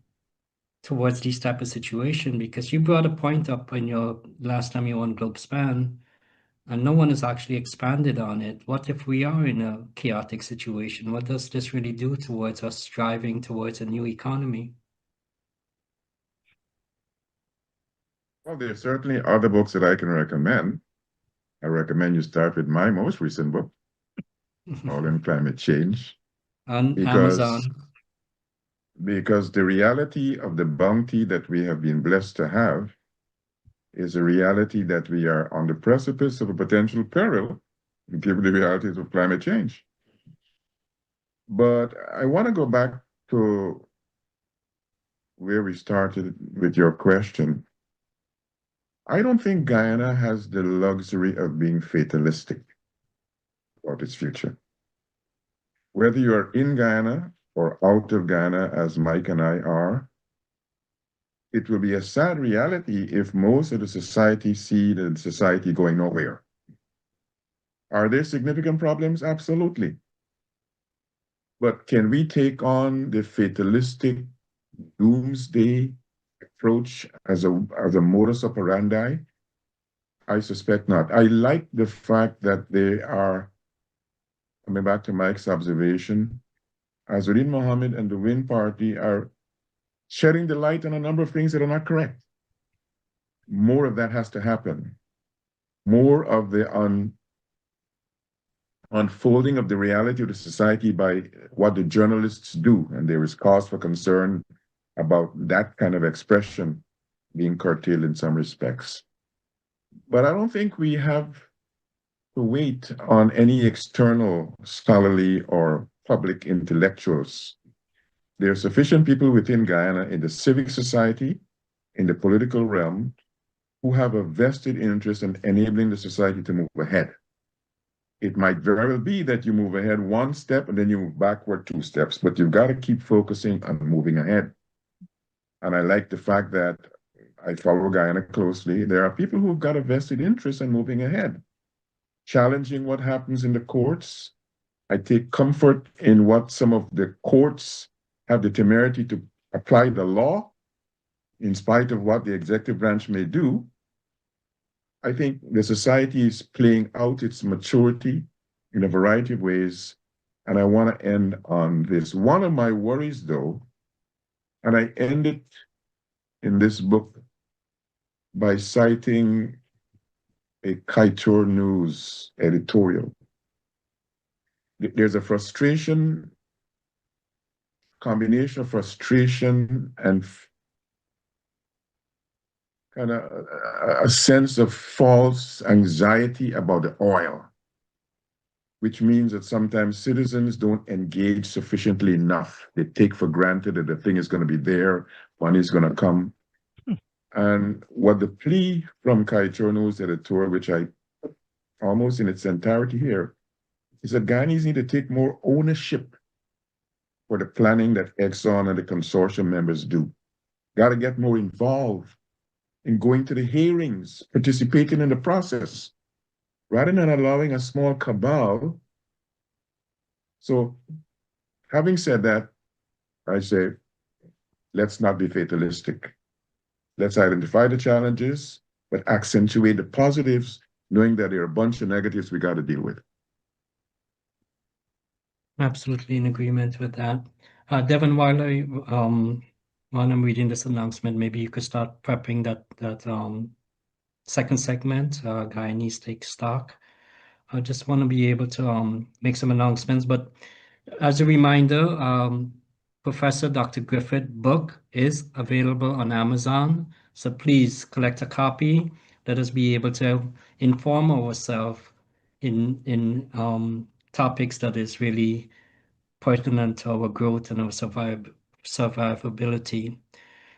towards these type of situation? Because you brought a point up in your last time you were on Globespan, and no one has actually expanded on it. What if we are in a chaotic situation? What does this really do towards us striving towards a new economy? Well, there are certainly other books that I can recommend. I recommend you start with my most recent book, All in Climate Change. On because, Amazon. Because the reality of the bounty that we have been blessed to have is a reality that we are on the precipice of a potential peril, given the realities of climate change. But I want to go back to where we started with your question. I don't think Guyana has the luxury of being fatalistic about its future. Whether you're in Guyana or out of Guyana, as Mike and I are, it will be a sad reality if most of the society see the society going nowhere. Are there significant problems? Absolutely. But can we take on the fatalistic doomsday approach as a modus operandi? I suspect not. I like the fact that they are, coming back to Mike's observation, Azudin Mohammed and the Win Party are shedding the light on a number of things that are not correct. More of that has to happen. More of the unfolding of the reality of the society by what the journalists do. And there is cause for concern about that kind of expression being curtailed in some respects. But I don't think we have to wait on any external scholarly or public intellectuals. There are sufficient people within Guyana in the civic society, in the political realm, who have a vested interest in enabling the society to move ahead. It might very well be that you move ahead one step and then you move backward 2 steps, but you've got to keep focusing on moving ahead. And I like the fact that I follow Guyana closely. There are people who've got a vested interest in moving ahead, challenging what happens in the courts. I take comfort in what some of the courts have the temerity to apply the law in spite of what the executive branch may do. I think the society is playing out its maturity in a variety of ways. And I want to end on this. One of my worries, though, and I end it in this book by citing a Kaieteur News editorial. There's a combination of frustration and kind of a sense of false anxiety about the oil, which means that sometimes citizens don't engage sufficiently enough. They take for granted that the thing is going to be there, money is going to come. And what the plea from Kaieteur News editorial, which I almost in its entirety here, is that Guyanese need to take more ownership for the planning that Exxon and the consortium members do. Got to get more involved in going to the hearings, participating in the process, rather than allowing a small cabal. So, having said that, I say, let's not be fatalistic. Let's identify the challenges, but accentuate the positives, knowing that there are a bunch of negatives we got to deal with. Absolutely in agreement with that. Devin, while I'm reading this announcement, maybe you could start prepping that second segment, Guyanese Take Stock. I just want to be able to make some announcements, but as a reminder, Professor Dr. Griffith book is available on Amazon, so please collect a copy. Let us be able to inform ourselves in topics that is really pertinent to our growth and our survivability.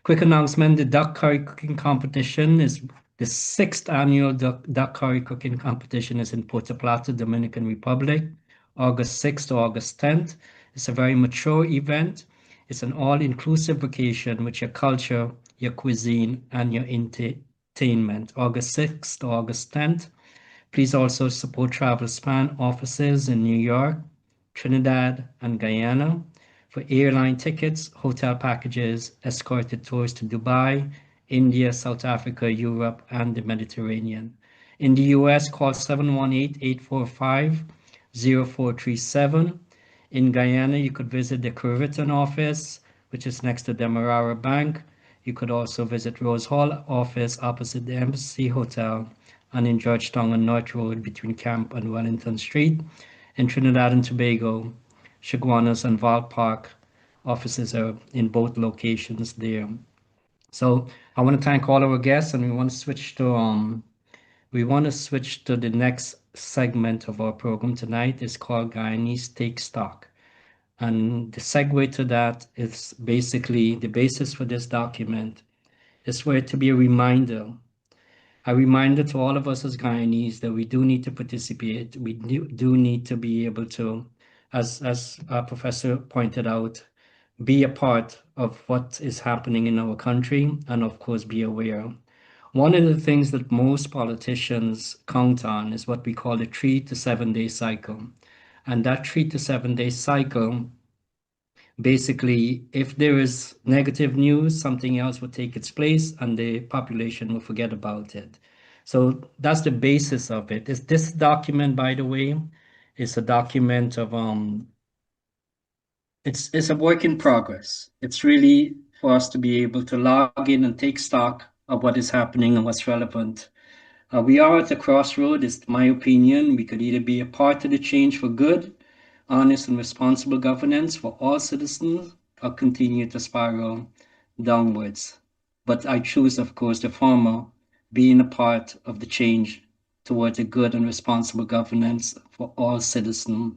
Quick announcement, the duck curry cooking competition is the sixth annual duck curry cooking competition is in Puerto Plata, Dominican Republic, August 6th to August 10th. It's a very mature event. It's an all-inclusive vacation with your culture, your cuisine, and your entertainment. August 6th to August 10th. Please also support Globespan offices in New York, Trinidad, and Guyana for airline tickets, hotel packages, escorted tours to Dubai, India, South Africa, Europe, and the Mediterranean. In the US, call 718-845-0437. In Guyana, you could visit the Curriton office, which is next to Demerara Bank. You could also visit Rose Hall office opposite the Embassy Hotel and in Georgetown on North Road between Camp and Wellington Street. In Trinidad and Tobago, Chaguanas and Val Park offices are in both locations there. So I want to thank all our guests, and we want to switch to the next segment of our program tonight. It's called Guyanese Take Stock. And the segue to that is basically the basis for this document is for it to be a reminder to all of us as Guyanese that we do need to participate. We do need to be able to, as our professor pointed out, be a part of what is happening in our country and, of course, be aware. One of the things that most politicians count on is what we call a 3 to 7 day cycle. And that 3 to 7 day cycle, basically, if there is negative news, something else will take its place and the population will forget about it. So that's the basis of it. This document, by the way, is a document of it's a work in progress. It's really for us to be able to log in and take stock of what is happening and what's relevant. We are at a crossroad, it's my opinion. We could either be a part of the change for good, honest and responsible governance for all citizens, or continue to spiral downwards. But I choose, of course, the former, being a part of the change towards a good and responsible governance for all citizens.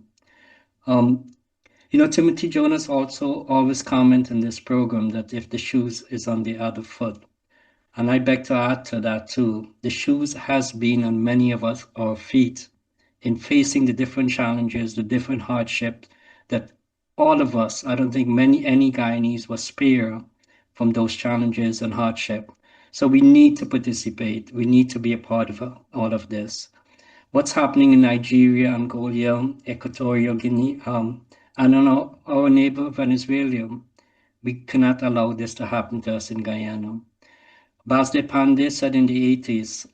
Timothy Jonas also always comment in this program that if the shoes is on the other foot, and I beg to add to that too, the shoes has been on many of us, our feet, in facing the different challenges, the different hardships that all of us, I don't think any Guyanese was spared from those challenges and hardship. So we need to participate. We need to be a part of all of this. What's happening in Nigeria, Angola, Equatorial Guinea, and on our neighbor Venezuela, we cannot allow this to happen to us in Guyana. Basde Pandey said in the 80s,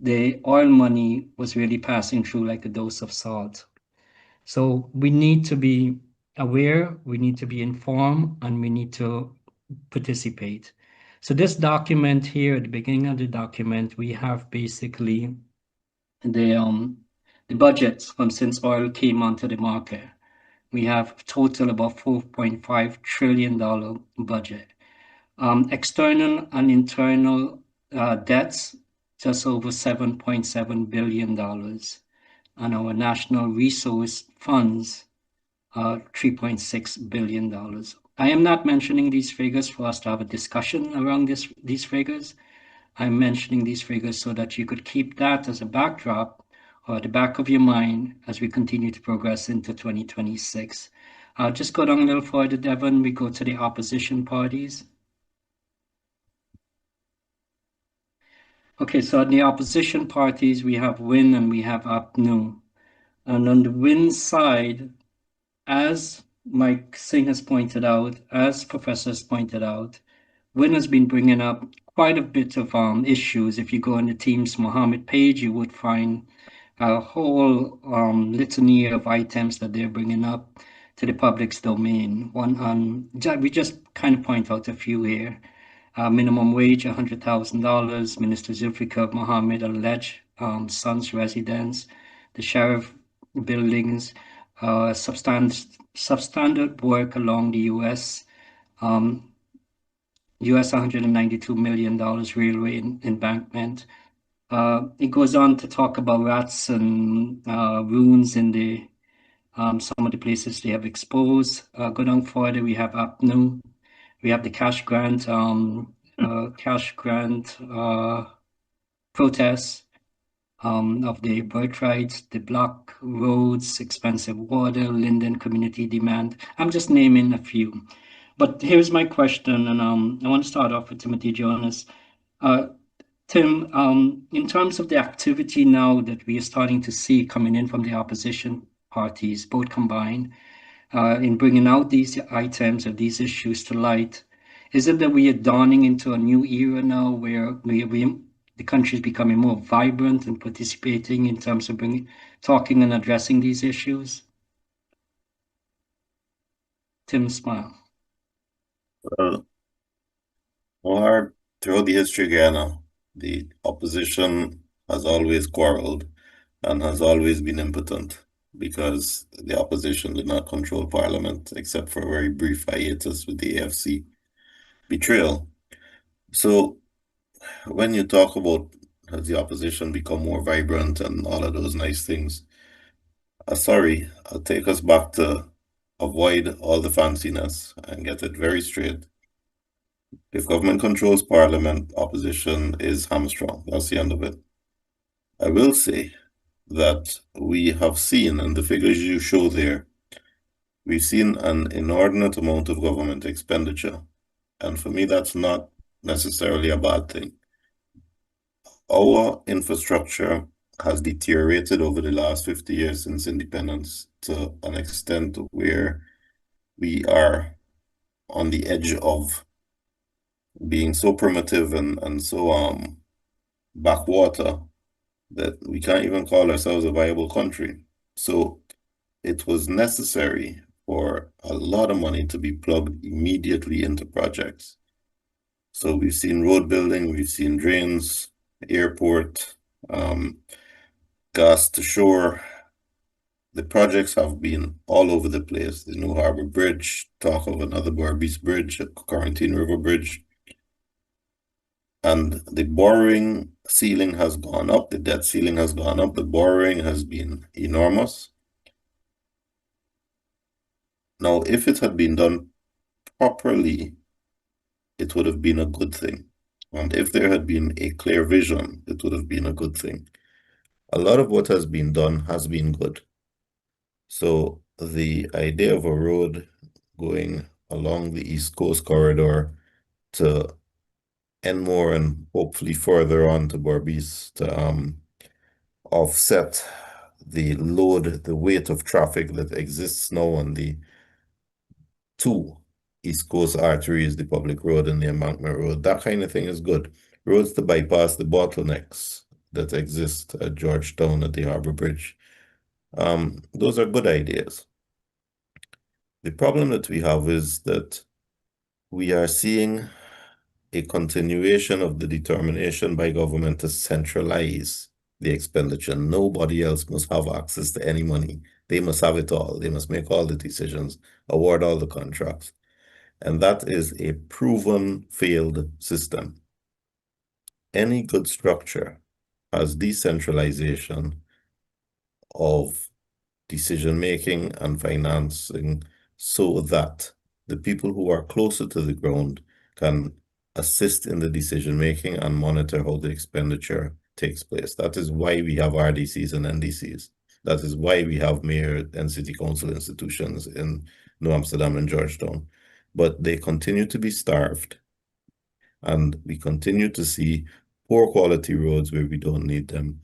the oil money was really passing through like a dose of salt. So we need to be aware, we need to be informed, and we need to participate. So this document here, at the beginning of the document, we have basically the budgets from since oil came onto the market. We have total about $4.5 trillion budget. External and internal debts, just over $7.7 billion. And our national resource funds, $3.6 billion. I am not mentioning these figures for us to have a discussion around these figures. I'm mentioning these figures so that you could keep that as a backdrop or at the back of your mind as we continue to progress into 2026. I'll just go down a little further, Devon. We go to the opposition parties. Okay, so in the opposition parties, we have WIN and we have APNU. And on the WIN side, as Mike Singh has pointed out, as professors pointed out, WIN has been bringing up quite a bit of issues. If you go on the team's Mohammed page, you would find a whole litany of items that they're bringing up. to the public's domain. We just kind of point out a few here. Minimum wage, $100,000. Minister Zulfikar Mohammed alleged son's residence, the sheriff buildings, substandard work along the U.S. US $192 million railway embankment. It goes on to talk about rats and ruins in the some of the places they have exposed. Go down further, we have APNU, we have the cash grant protests of the birthrights, the block roads, expensive water, Linden community demand. I'm just naming a few. But here's my question, and I want to start off with Timothy Jonas. Tim, in terms of the activity now that we are starting to see coming in from the opposition parties, both combined, in bringing out these items or these issues to light, is it that we are dawning into a new era now where the country is becoming more vibrant and participating in terms of talking and addressing these issues? Tim, smile. Throughout the history of Guyana, the opposition has always quarreled and has always been impotent because the opposition did not control parliament except for a very brief hiatus with the AFC betrayal. So when you talk about has the opposition become more vibrant and all of those nice things, sorry, I'll take us back to avoid all the fanciness and get it very straight. If government controls parliament, opposition is hamstrung. That's the end of it. I will say that we have seen, and the figures you show there, we've seen an inordinate amount of government expenditure. And for me, that's not necessarily a bad thing. Our infrastructure has deteriorated over the last 50 years since independence to an extent where we are on the edge of being so primitive and so backwater that we can't even call ourselves a viable country. So it was necessary for a lot of money to be plugged immediately into projects. So we've seen road building, we've seen drains, airport, gas to shore. The projects have been all over the place. The New Harbor Bridge, talk of another Barbies Bridge, Quarantine River Bridge. And the borrowing ceiling has gone up, the debt ceiling has gone up, the borrowing has been enormous. Now, if it had been done properly, it would have been a good thing. And if there had been a clear vision, it would have been a good thing. A lot of what has been done has been good. So the idea of a road going along the East Coast corridor to Enmore and hopefully further on to Barbies to offset the load, the weight of traffic that exists now on the two East Coast arteries, the public road and the embankment road. That kind of thing is good. Roads to bypass the bottlenecks that exist at Georgetown at the Harbor Bridge. Those are good ideas. The problem that we have is that we are seeing a continuation of the determination by government to centralize the expenditure. Nobody else must have access to any money. They must have it all. They must make all the decisions, award all the contracts. And that is a proven failed system. Any good structure has decentralization of decision-making and financing so that the people who are closer to the ground can assist in the decision-making and monitor how the expenditure takes place. That is why we have RDCs and NDCs. That is why we have mayor and city council institutions in New Amsterdam and Georgetown. But they continue to be starved. And we continue to see poor quality roads where we don't need them,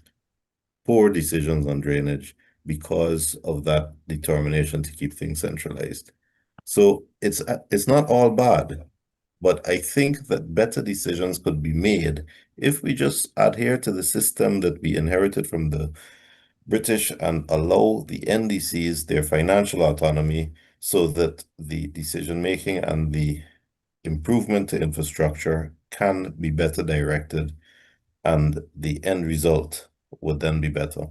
poor decisions on drainage because of that determination to keep things centralized. So it's not all bad. But I think that better decisions could be made if we just adhere to the system that we inherited from the British and allow the NDCs their financial autonomy so that the decision making and the improvement to infrastructure can be better directed, and the end result would then be better.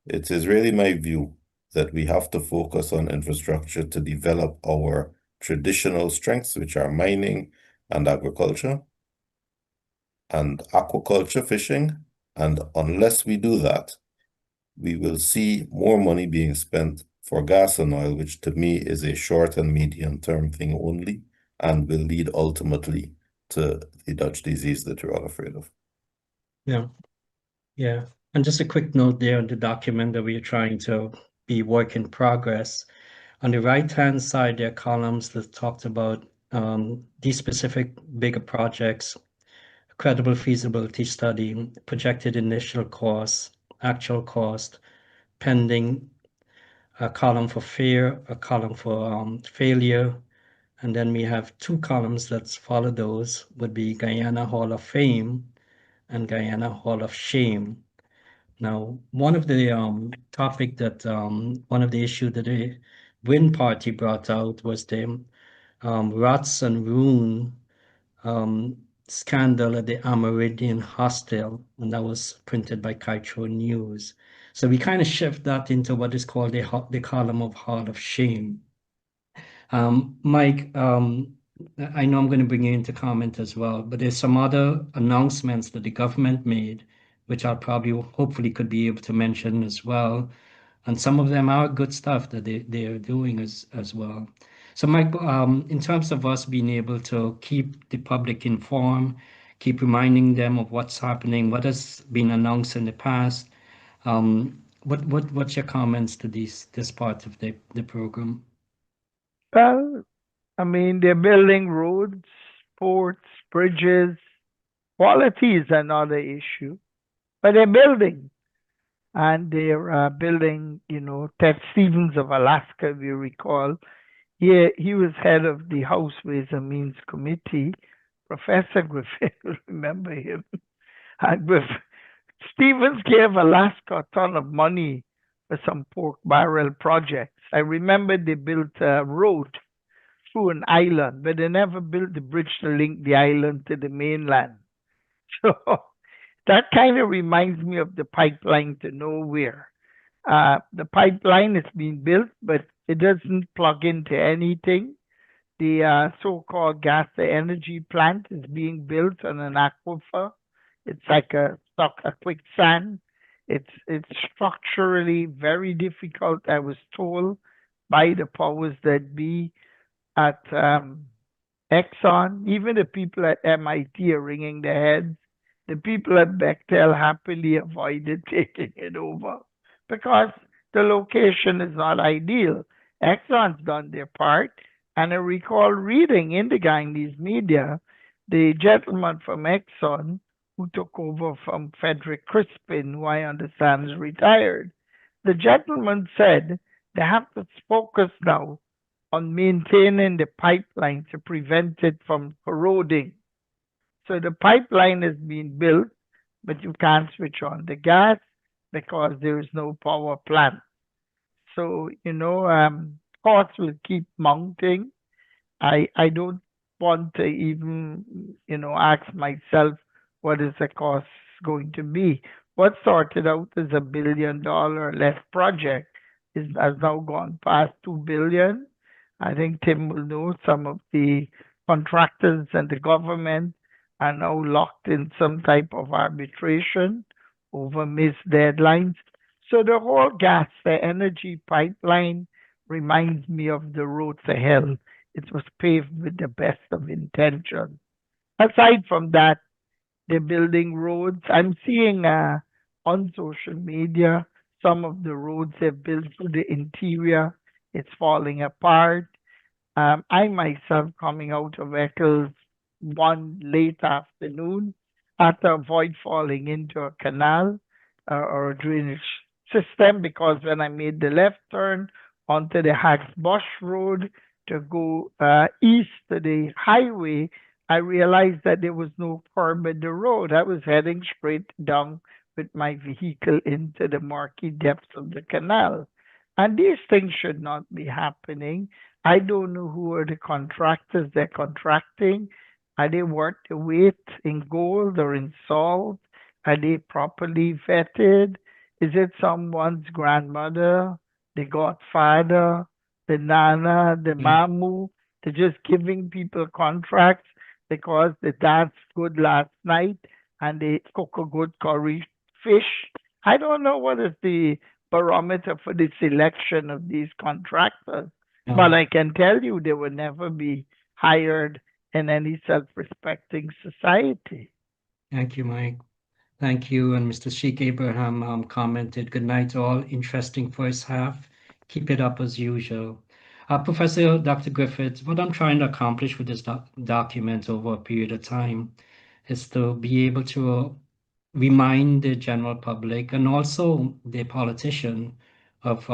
It is really my view that we have to focus on infrastructure to develop our traditional strengths, which are mining and agriculture and aquaculture, fishing. And unless we do that, we will see more money being spent for gas and oil, which to me is a short and medium term thing only, and will lead ultimately to the Dutch disease that we're all afraid of. Yeah, yeah. And just a quick note there on the document that we are trying to be work in progress. On the right-hand side, there are columns that talked about these specific bigger projects, credible feasibility study, projected initial cost, actual cost, pending, a column for fear, a column for failure, and then we have two columns that follow those would be Guyana Hall of Fame and Guyana Hall of Shame. Now, one of the topic that one of the issue that the Win Party brought out was the Rats and Rune scandal at the Amerindian Hostel, and that was printed by Kaitro News. So we kind of shift that into what is called the column of Hall of Shame. Mike, I know I'm going to bring you into comment as well, but there's some other announcements that the government made, which I'll probably hopefully could be able to mention as well. And some of them are good stuff that they are doing as well. So Mike, in terms of us being able to keep the public informed, keep reminding them of what's happening, what has been announced in the past, what's your comments to this part of the program? Well, I mean, they're building roads, ports, bridges. Quality is another issue, but they're building. And they're building, Ted Stevens of Alaska, if you recall. He was head of the House Ways and Means Committee. Professor Griffith, remember him? And Stevens gave Alaska a ton of money for some pork barrel projects. I remember they built a road through an island, but they never built the bridge to link the island to the mainland. So that kind of reminds me of the pipeline to nowhere. The pipeline is being built, but it doesn't plug into anything. The so-called gas to energy plant is being built on an aquifer. It's like a quicksand. It's structurally very difficult. I was told by the powers that be at Exxon, even the people at MIT are wringing their heads. The people at Bechtel happily avoided taking it over because the location is not ideal. Exxon's done their part, and I recall reading in the Guyanese media, the gentleman from Exxon who took over from Frederick Crispin, who I understand is retired. The gentleman said they have to focus now on maintaining the pipeline to prevent it from corroding. So the pipeline is being built, but you can't switch on the gas because there is no power plant. So, costs will keep mounting. I don't want to even, ask myself what is the cost going to be. What started out as $1 billion less project has now gone past $2 billion. I think Tim will know some of the contractors and the government are now locked in some type of arbitration over missed deadlines. So the whole gas to energy pipeline reminds me of the road to hell. It was paved with the best of intentions. Aside from that, they're building roads. I'm seeing on social media some of the roads they've built through the interior. It's falling apart. I myself coming out of Eccles one late afternoon had to avoid falling into a canal or a drainage system because when I made the left turn onto the Hags Bush Road to go east to the highway, I realized that there was no curb in the road. I was heading straight down with my vehicle into the murky depths of the canal. And these things should not be happening. I don't know who are the contractors they're contracting. Are they worth the weight in gold or in salt? Are they properly vetted? Is it someone's grandmother, the godfather, the nana, the mamu? They're just giving people contracts because they danced good last night and they cook a good curry fish. I don't know what is the barometer for the selection of these contractors. But I can tell you they will never be hired in any self-respecting society. Thank you, Mike. Thank you. And Mr. Sheikh Abraham commented, good night all. Interesting first half. Keep it up as usual. Professor Dr. Griffiths, what I'm trying to accomplish with this document over a period of time is to be able to remind the general public and also the politician of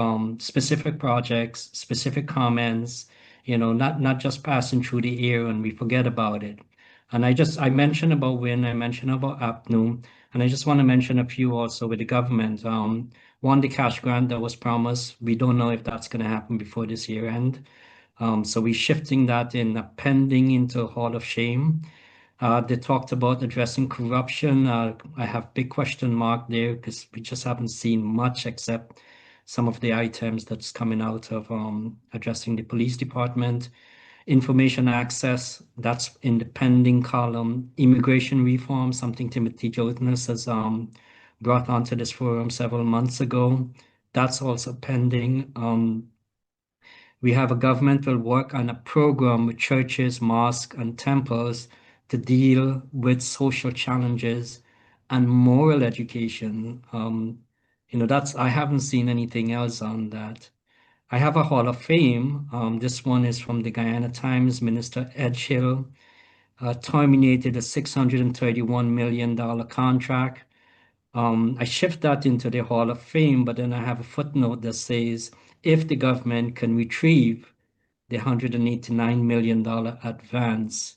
specific projects, specific comments, not just passing through the air and we forget about it. And I mentioned about WIN, I mentioned about APNU, and I just want to mention a few also with the government. One, the cash grant that was promised, we don't know if that's going to happen before this year end. So we're shifting that in pending into a hall of shame. They talked about addressing corruption. I have big question mark there because we just haven't seen much except some of the items that's coming out of addressing the police department. Information access, that's in the pending column. Immigration reform, something Timothy Jonas has brought onto this forum several months ago. That's also pending. We have a government will work on a program with churches, mosques, and temples to deal with social challenges and moral education. I haven't seen anything else on that. I have a Hall of Fame. This one is from the Guyana Times. Minister Edgehill terminated a $631 million contract. I shift that into the Hall of Fame, but then I have a footnote that says if the government can retrieve the $189 million advance.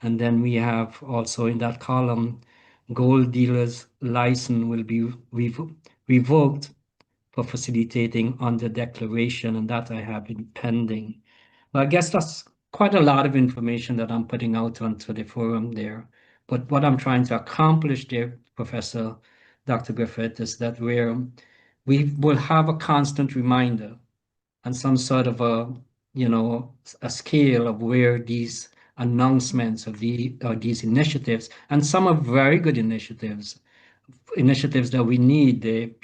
And then we have also in that column, gold dealers' license will be revoked for facilitating under declaration, and that I have been pending. Well, I guess that's quite a lot of information that I'm putting out onto the forum there. But what I'm trying to accomplish there, Professor Dr. Griffith, is that we will have a constant reminder and some sort of a scale of where these announcements of these initiatives, and some are very good initiatives that we need, the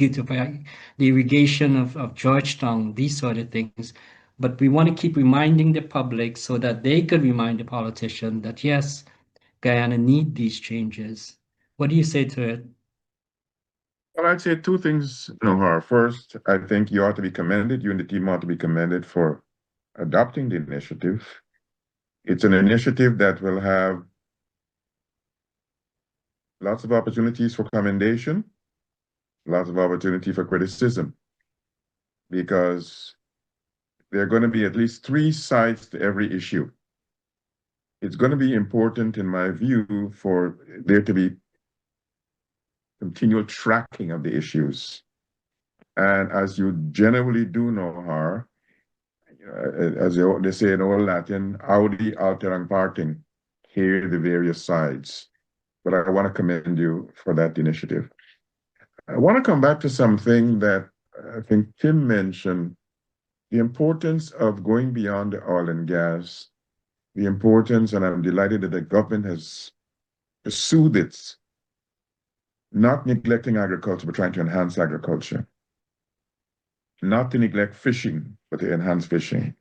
irrigation of Georgetown, these sort of things. But we want to keep reminding the public so that they could remind the politician that yes, Guyana need these changes. What do you say to it? Well, I'd say two things, Nohar. First, I think you ought to be commended. You and the team ought to be commended for adopting the initiative. It's an initiative that will have lots of opportunities for commendation, lots of opportunity for criticism, because there are going to be at least three sides to every issue. It's going to be important, in my view, for there to be continual tracking of the issues. And as you generally do know, Har, as they say in old Latin, audi alteram partem, hear the various sides. But I want to commend you for that initiative. I want to come back to something that I think Tim mentioned, the importance of going beyond the oil and gas, the importance, and I'm delighted that the government has pursued it, not neglecting agriculture, but trying to enhance agriculture. Not to neglect fishing, but to enhance fishing.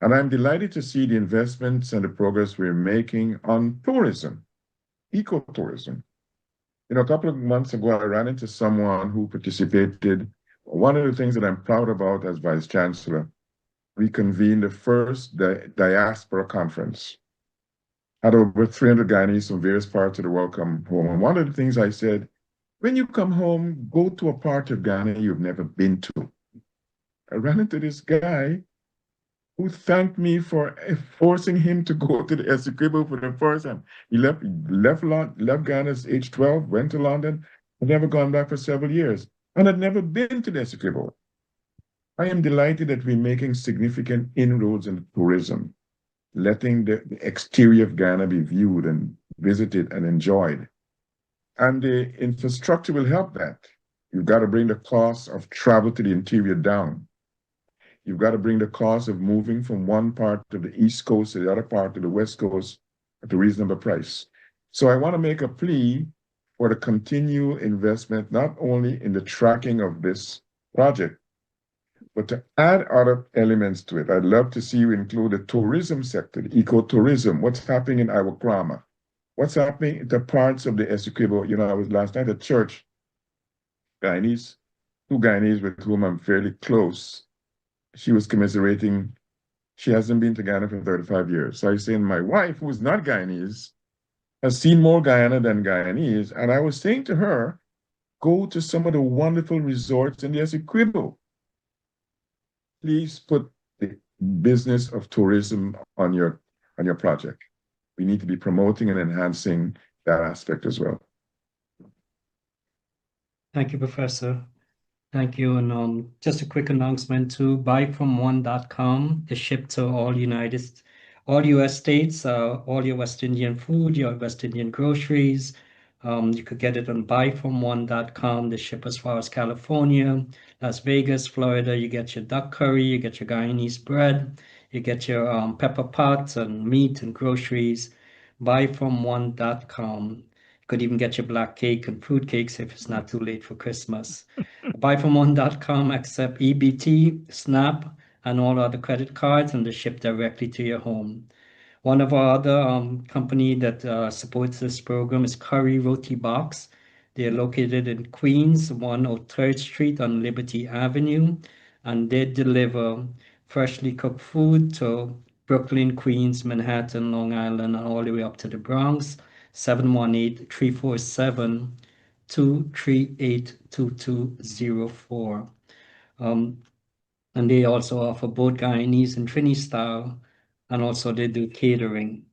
And I'm delighted to see the investments and the progress we're making on tourism, ecotourism. A couple of months ago, I ran into someone who participated. One of the things that I'm proud about as Vice Chancellor, we convened the first diaspora conference. Had over 300 Guyanese from various parts of the world come home. And one of the things I said, when you come home, go to a part of Ghana you've never been to. I ran into this guy who thanked me for forcing him to go to the Essequibo for the first time. He left Ghana's age 12, went to London, had never gone back for several years, and had never been to the Essequibo. I am delighted that we're making significant inroads in tourism, letting the exterior of Guyana be viewed and visited and enjoyed. And the infrastructure will help that. You've got to bring the cost of travel to the interior down. You've got to bring the cost of moving from one part of the East Coast to the other part of the West Coast at a reasonable price. So I want to make a plea for the continual investment, not only in the tracking of this project, but to add other elements to it. I'd love to see you include the tourism sector, the ecotourism, what's happening in Iwakrama, what's happening in the parts of the Essequibo. You know, I was last night at church, Guyanese, two Guyanese with whom I'm fairly close. She was commiserating, she hasn't been to Guyana for 35 years. So I was saying, my wife, who is not Guyanese, has seen more Guyana than Guyanese. And I was saying to her, go to some of the wonderful resorts in the Essequibo. Please put the business of tourism on your project. We need to be promoting and enhancing that aspect as well. Thank you, Professor. Thank you. And just a quick announcement too, buyfromone.com is shipped to all US states, all your West Indian food, your West Indian groceries. You could get it on buyfromone.com. They ship as far as California, Las Vegas, Florida. You get your duck curry, you get your Guyanese bread, you get your pepper pots and meat and groceries. Buyfromone.com. You could even get your black cake and fruit cakes if it's not too late for Christmas. Buyfromone.com accept EBT, SNAP, and all other credit cards, and they ship directly to your home. One of our other company that supports this program is Curry Roti Box. They are located in Queens, 103rd Street on Liberty Avenue, and they deliver freshly cooked food to Brooklyn, Queens, Manhattan, Long Island, and all the way up to the Bronx. 718-347-238-2204. And they also offer both Guyanese and Trini style, and also they do catering.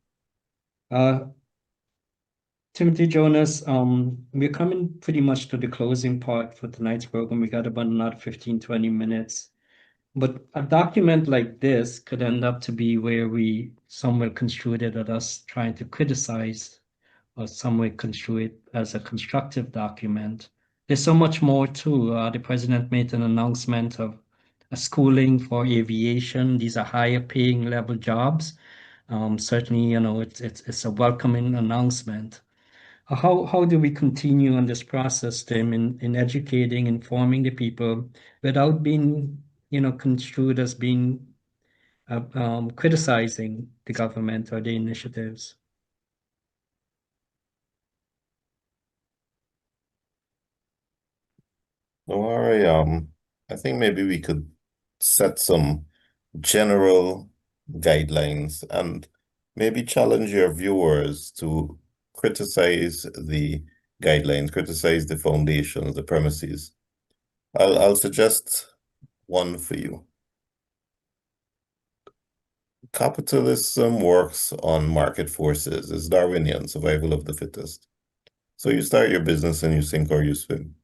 Timothy Jonas, we're coming pretty much to the closing part for tonight's program. We got about another 15, 20 minutes. But a document like this could end up to be where some will construe it as us trying to criticize, or some will construe it as a constructive document. There's so much more too. The president made an announcement of a schooling for aviation. These are higher paying level jobs. Certainly, it's a welcoming announcement. How do we continue on this process, Tim, in educating, informing the people without being, construed as being criticizing the government or the initiatives? Don't worry, I think maybe we could set some general guidelines and maybe challenge your viewers to criticize the guidelines, criticize the foundations, the premises. I'll suggest one for you. Capitalism works on market forces. It's Darwinian, survival of the fittest. So you start your business and you sink or you swim.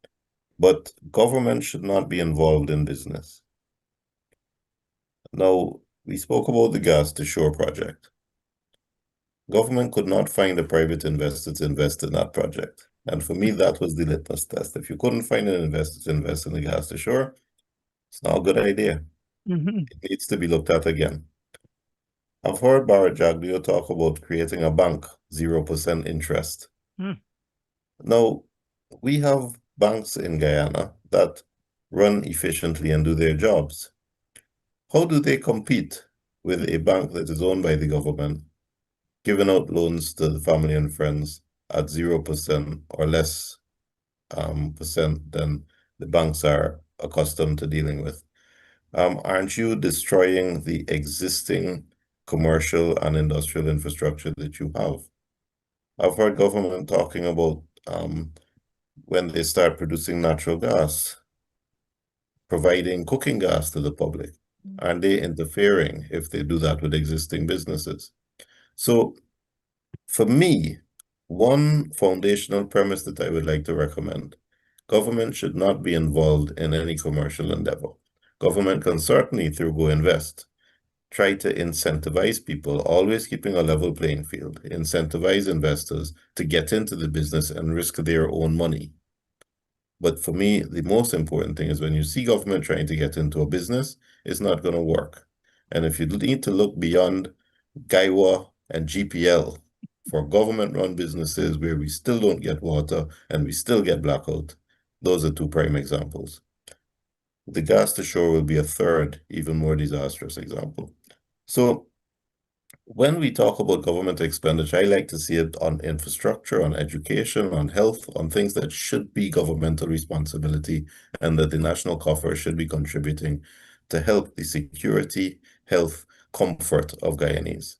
But government should not be involved in business. Now, we spoke about the gas to shore project. Government could not find a private investor to invest in that project. And for me, that was the litmus test. If you couldn't find an investor to invest in the gas to shore, it's not a good idea. It needs to be looked at again. I've heard Barrett Jagdeo talk about creating a bank, 0% interest. Now, we have banks in Guyana that run efficiently and do their jobs. How do they compete with a bank that is owned by the government, giving out loans to the family and friends at 0% or less percent than the banks are accustomed to dealing with? Aren't you destroying the existing commercial and industrial infrastructure that you have? I've heard government talking about when they start producing natural gas, providing cooking gas to the public. Aren't they interfering if they do that with existing businesses? So for me, one foundational premise that I would like to recommend, government should not be involved in any commercial endeavor. Government can certainly, through Go Invest, try to incentivize people, always keeping a level playing field, incentivize investors to get into the business and risk their own money. But for me, the most important thing is when you see government trying to get into a business, it's not going to work. And if you need to look beyond Guyana and GPL for government-run businesses where we still don't get water and we still get blackout, those are two prime examples. The gas to shore will be a third, even more disastrous example. So when we talk about government expenditure, I like to see it on infrastructure, on education, on health, on things that should be governmental responsibility and that the national coffers should be contributing to help the security, health, comfort of Guyanese.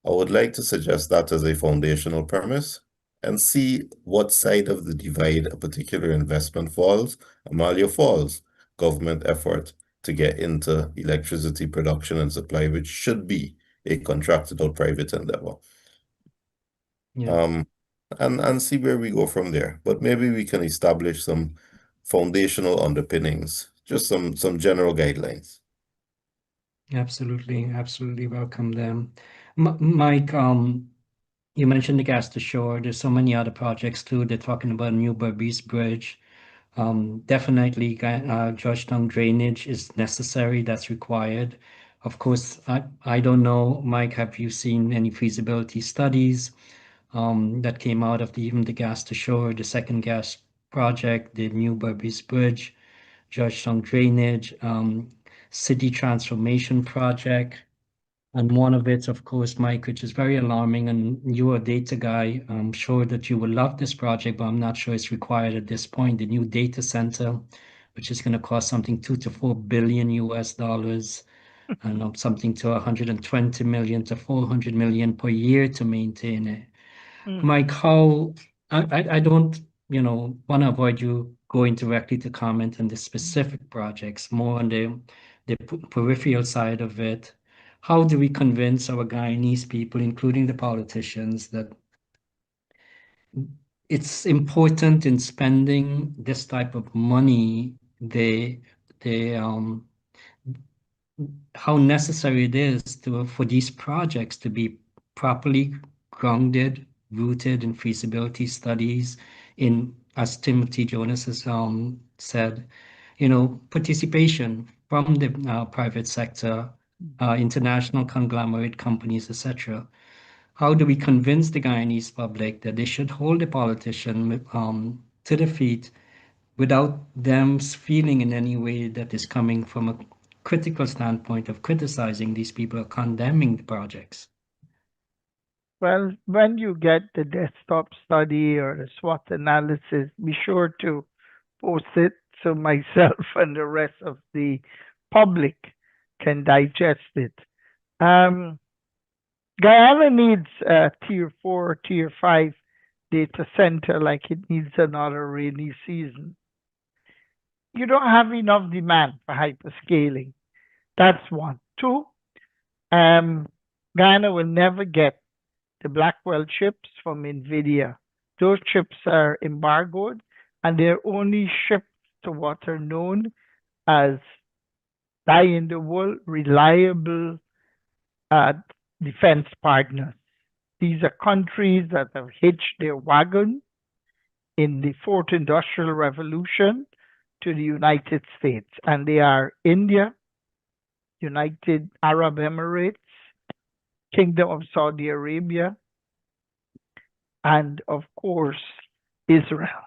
I would like to suggest that as a foundational premise and see what side of the divide a particular investment falls. Amalia falls, government effort to get into electricity production and supply, which should be a contracted out private endeavor. Yeah. And see where we go from there. But maybe we can establish some foundational underpinnings, just some general guidelines. Absolutely, absolutely welcome them. Mike, you mentioned the gas to shore. There's so many other projects too. They're talking about New Berbice Bridge. Definitely, Georgetown drainage is necessary. That's required. Of course, I don't know, Mike, have you seen any feasibility studies that came out of even the gas to shore, the second gas project, the New Berbice Bridge, Georgetown drainage, city transformation project? And one of it, of course, Mike, which is very alarming, and you're a data guy. I'm sure that you will love this project, but I'm not sure it's required at this point. The new data center, which is going to cost something 2 to 4 billion US dollars, and something to 120 million to 400 million per year to maintain it. Mike, how I don't, want to avoid you going directly to comment on the specific projects, more on the peripheral side of it. How do we convince our Guyanese people, including the politicians, that it's important in spending this type of money, how necessary it is for these projects to be properly grounded, rooted in feasibility studies, in, as Timothy Jonas has said, participation from the private sector, international conglomerate companies, etc. How do we convince the Guyanese public that they should hold the politician to the feet without them feeling in any way that is coming from a critical standpoint of criticizing these people or condemning the projects? Well, when you get the desktop study or the SWOT analysis, be sure to post it so myself and the rest of the public can digest it. Guyana needs a tier 4, tier 5 data center like it needs another rainy season. You don't have enough demand for hyperscaling. That's one. Two, Guyana will never get the Blackwell chips from NVIDIA. Those chips are embargoed and they're only shipped to what are known as in the world reliable defense partners. These are countries that have hitched their wagon in the fourth industrial revolution to the United States, and they are India, United Arab Emirates, Kingdom of Saudi Arabia, and of course, Israel.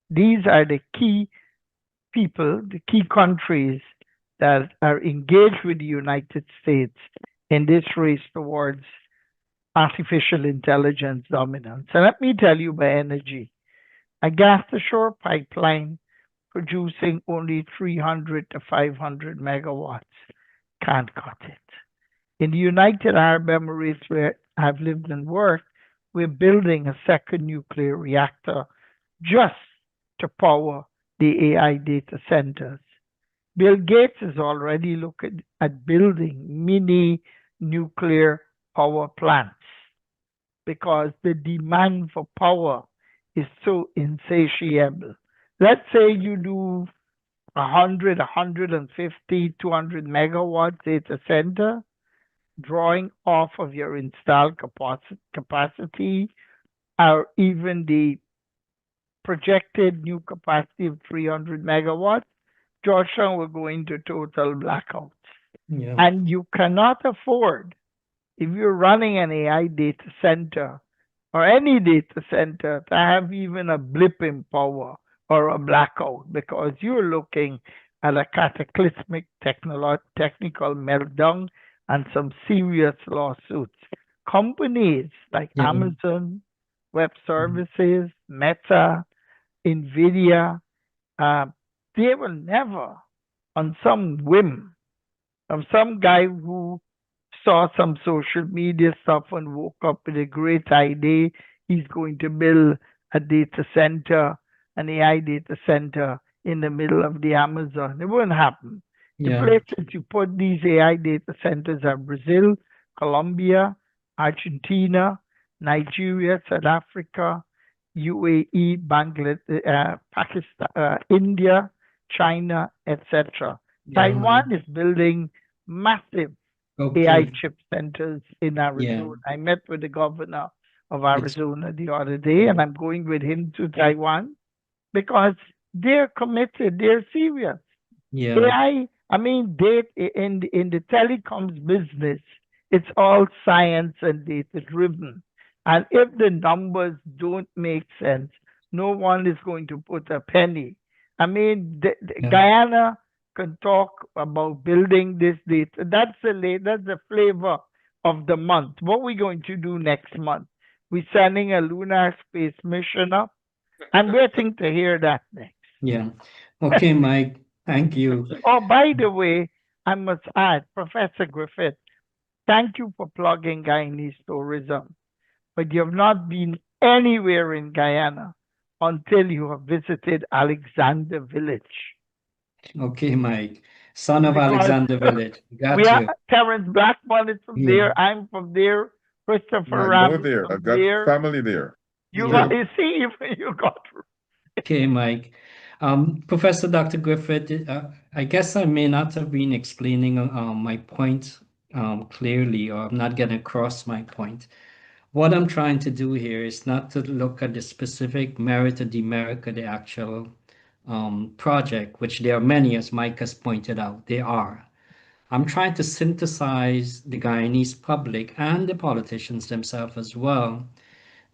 These are the key people, the key countries that are engaged with the United States in this race towards artificial intelligence dominance. And let me tell you, by energy, a gas to shore pipeline producing only 300 to 500 megawatts can't cut it. In the United Arab Emirates, where I've lived and worked, we're building a second nuclear reactor just to power the AI data centers. Bill Gates is already looking at building mini nuclear power plants because the demand for power is so insatiable. Let's say you do 100, 150, 200 megawatt data center, drawing off of your installed capacity, or even the projected new capacity of 300 megawatts, Georgetown will go into total blackout. Yeah. And you cannot afford, if you're running an AI data center or any data center, to have even a blip in power or a blackout, because you're looking at a cataclysmic technical meltdown and some serious lawsuits. Companies like Yeah. Amazon Web Services, Meta, Nvidia, uh, they will never, on some whim of some guy who saw some social media stuff and woke up with a great idea, he's going to build a data center, an AI data center in the middle of the Amazon. It won't happen. The Yeah. places you put these AI data centers are Brazil, Colombia, Argentina, Nigeria, South Africa, UAE, Bangladesh, Pakistan, India, China, etc. Yeah, Taiwan Mike. is building massive AI Okay. chip centers in Yeah. Arizona. I met with the governor of It's Arizona the other day, and I'm going with him to Taiwan because they're committed, they're serious. yeah. I mean, in the telecoms business, it's all science and data driven. And if the numbers don't make sense, no one is going to put a penny. I mean, Yeah. Guyana can talk about building this data. That's the flavor of the month. What we going to do next month? We're sending a lunar space mission up. I'm waiting to hear that next. Yeah. Okay, Mike. Thank you. Oh, by the way, I must add, Professor Griffith, thank you for plugging Guyanese tourism, but you have not been anywhere in Guyana until you have visited Alexander Village. Okay, Mike. Son of Because Alexander Village. we Got are you. Terrence Blackmon is from Yeah. there. I'm from there. Christopher I Ram go is there. from I've got there. family there. You Yeah. got you see you got Okay, Mike. Professor Dr. Griffith, I guess I may not have been explaining my point clearly, or I'm not getting across my point. What I'm trying to do here is not to look at the specific merit or demerit of the actual project, which there are many, as Mike has pointed out, there are. I'm trying to synthesize the Guyanese public and the politicians themselves as well,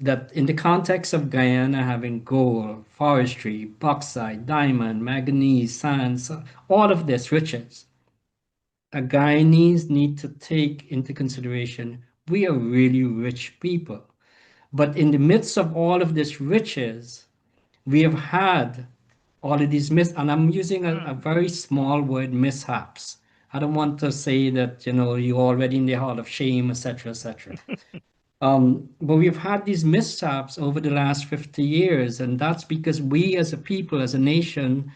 that in the context of Guyana having gold, forestry, bauxite, diamond, manganese, sands, all of this riches, a Guyanese need to take into consideration we are really rich people. But in the midst of all of this riches, we have had all of these and I'm using a very small word, mishaps. I don't want to say that, you're already in the hall of shame, etc., etc. But we've had these mishaps over the last 50 years, and that's because we as a people, as a nation,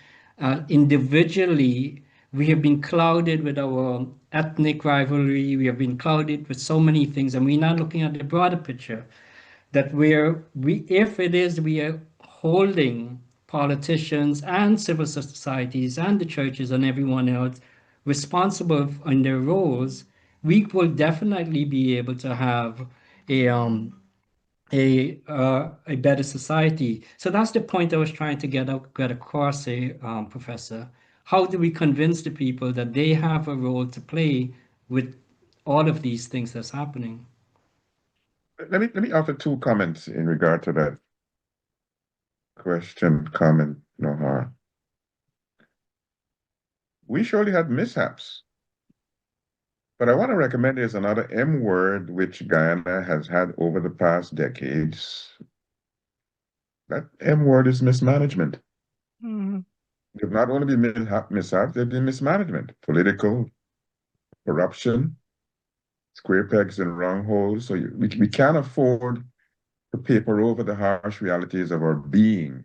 individually, we have been clouded with our ethnic rivalry, we have been clouded with so many things, and we're not looking at the broader picture that if it is we are holding politicians and civil societies and the churches and everyone else responsible in their roles, we will definitely be able to have a a better society. So that's the point I was trying to get across, Professor. How do we convince the people that they have a role to play with all of these things that's happening? Let me offer two comments in regard to that question, comment, Nohar. We surely had mishaps, but I want to recommend there's another M word which Guyana has had over the past decades. That M word is mismanagement. Mhm. They've not only been mishaps, they've been mismanagement, political, corruption, square pegs and round holes. So we can't afford to paper over the harsh realities of our being.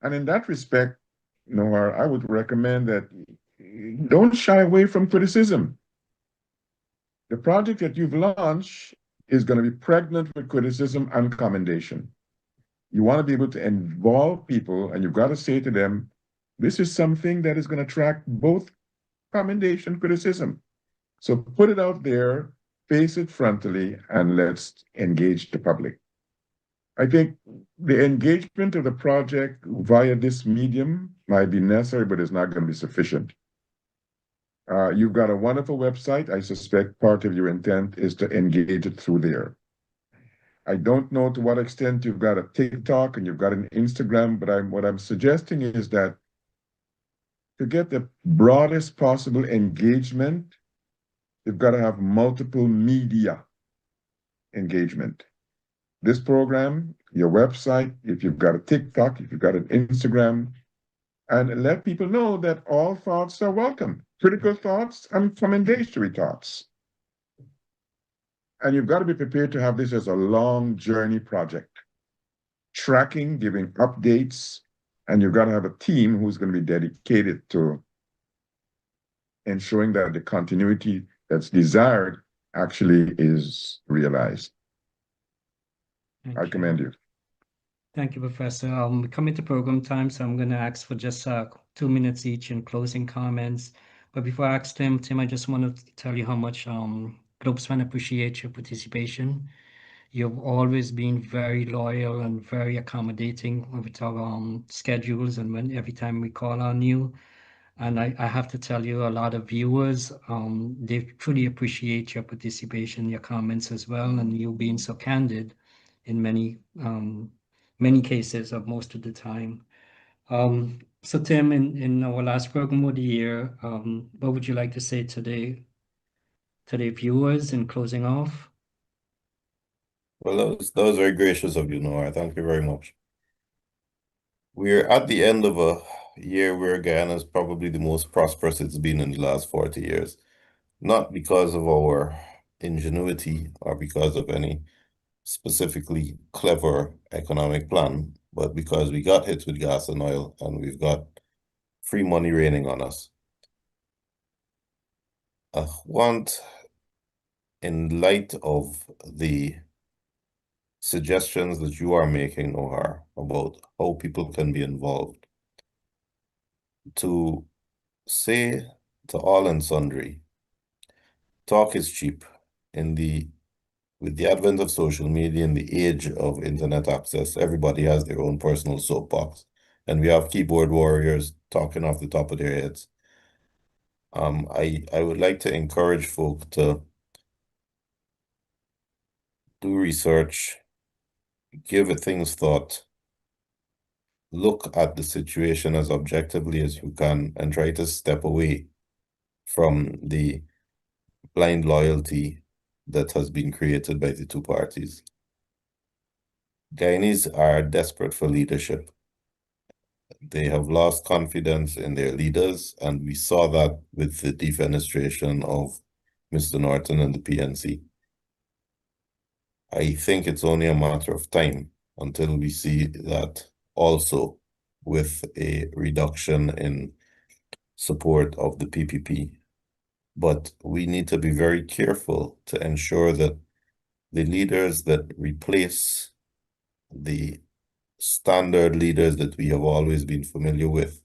And in that respect, Noah, I would recommend that don't shy away from criticism. The project that you've launched is going to be pregnant with criticism and commendation. You want to be able to involve people, and you've got to say to them, This is something that is going to attract both commendation, criticism. So put it out there, face it frontally, and let's engage the public. I think the engagement of the project via this medium might be necessary, but it's not going to be sufficient. You've got a wonderful website. I suspect part of your intent is to engage it through there. I don't know to what extent you've got a TikTok and you've got an Instagram, but what I'm suggesting is that to get the broadest possible engagement, you've got to have multiple media engagement. This program, your website, if you've got a TikTok, if you've got an Instagram, and let people know that all thoughts are welcome, critical thoughts and commendatory thoughts. And you've got to be prepared to have this as a long journey project, tracking, giving updates, and you've got to have a team who's going to be dedicated to ensuring that the continuity that's desired actually is realized. I commend you. Thank you, Professor. We're coming to program time, so I'm going to ask for just 2 minutes each in closing comments. But before I ask Tim, I just want to tell you how much Globespan appreciates your participation. You've always been very loyal and very accommodating with our schedules and every time we call on you. And I have to tell you, a lot of viewers, they truly appreciate your participation, your comments as well, and you being so candid in many cases of most of the time. So Tim, in our last program of the year, what would you like to say today to the viewers in closing off? Well, that was very gracious of you, Noah. Thank you very much. We're at the end of a year where Guyana is probably the most prosperous it's been in the last 40 years. Not because of our ingenuity or because of any specifically clever economic plan, but because we got hit with gas and oil and we've got free money raining on us. I want, in light of the suggestions that you are making, Nohar, about how people can be involved, to say to all and sundry, talk is cheap. With the advent of social media and the age of internet access, everybody has their own personal soapbox, and we have keyboard warriors talking off the top of their heads. I would like to encourage folk to do research, give it things thought, look at the situation as objectively as you can, and try to step away from the blind loyalty that has been created by the two parties. Guyanese are desperate for leadership. They have lost confidence in their leaders, and we saw that with the defenestration of Mr. Norton and the PNC. I think it's only a matter of time until we see that also with a reduction in support of the PPP. But we need to be very careful to ensure that the leaders that replace the standard leaders that we have always been familiar with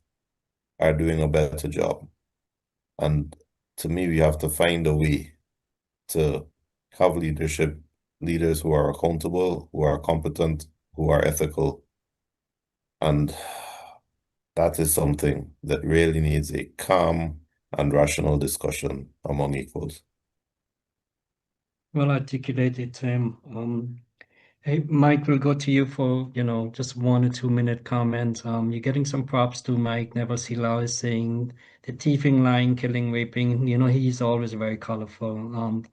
are doing a better job. And to me, we have to find a way to have leaders who are accountable, who are competent, who are ethical. And that is something that really needs a calm and rational discussion among equals. Well articulated, Tim. Hey, Mike, we'll go to you for, just 1 or 2 minute comment. You're getting some props to Mike. Never see Lau is saying the thieving, lying, killing, raping. He's always very colorful.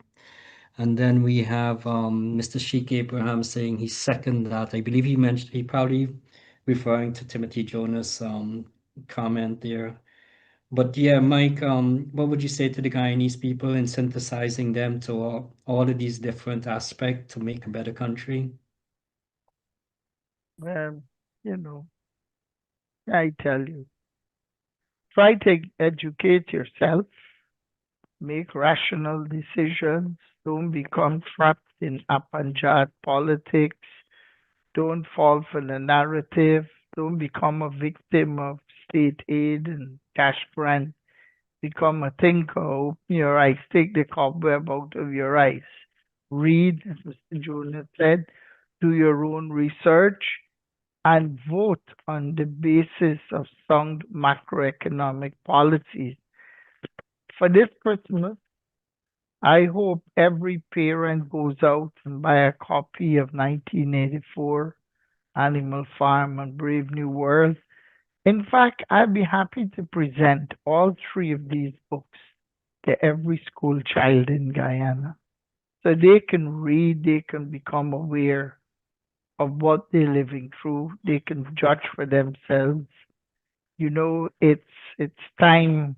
And then we have Mr. Sheikh Abraham saying he seconded that. I believe he probably referring to Timothy Jonas' comment there. But yeah, Mike, what would you say to the Guyanese people in synthesizing them to all of these different aspects to make a better country? You know, I tell you, try to educate yourself, make rational decisions, don't become trapped in up and down politics, don't fall for the narrative, don't become a victim of state aid and cash grant become a thinker. Open your eyes, take the cobweb out of your eyes. Read, as Mr. Jonas said, do your own research, and vote on the basis of sound macroeconomic policies. For this Christmas, I hope every parent goes out and buy a copy of 1984, Animal Farm, and Brave New World. In fact, I'd be happy to present all three of these books to every school child in Guyana so they can read, they can become aware of what they're living through, they can judge for themselves. You know, it's time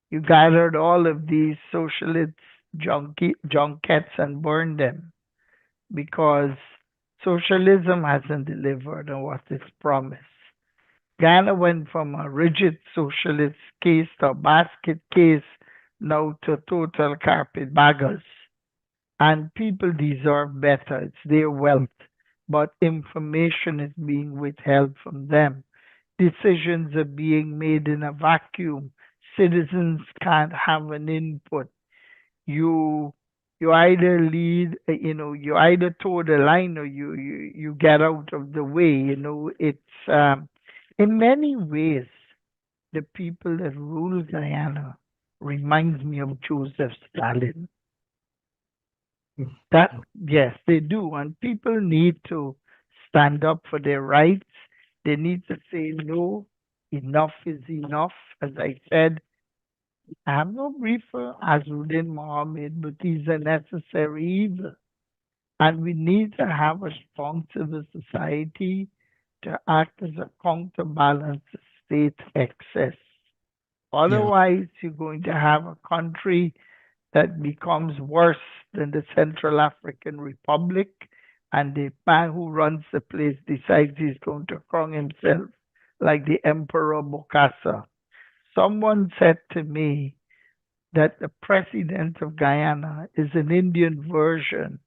you gathered all of these socialist junkets and burned them because socialism hasn't delivered on what it's promised. Ghana went from a rigid socialist case to a basket case, now to total carpetbaggers. And people deserve better. It's their wealth. But information is being withheld from them. Decisions are being made in a vacuum. Citizens can't have an input. You you either lead, you either toe the line or you get out of the way. It's in many ways the people that rule Guyana reminds me of Joseph Stalin. That yes, they do, and people need to stand up for their rights. They need to say no. Enough is enough. As I said, I have no brief for Azruddin Mohammed, but he's a necessary evil. And we need to have a strong civil society to act as a counterbalance to state excess. Yeah. Otherwise, you're going to have a country that becomes worse than the Central African Republic, and the man who runs the place decides he's going to crown himself like the Emperor Bokassa. Someone said to me that the president of Guyana is an Indian version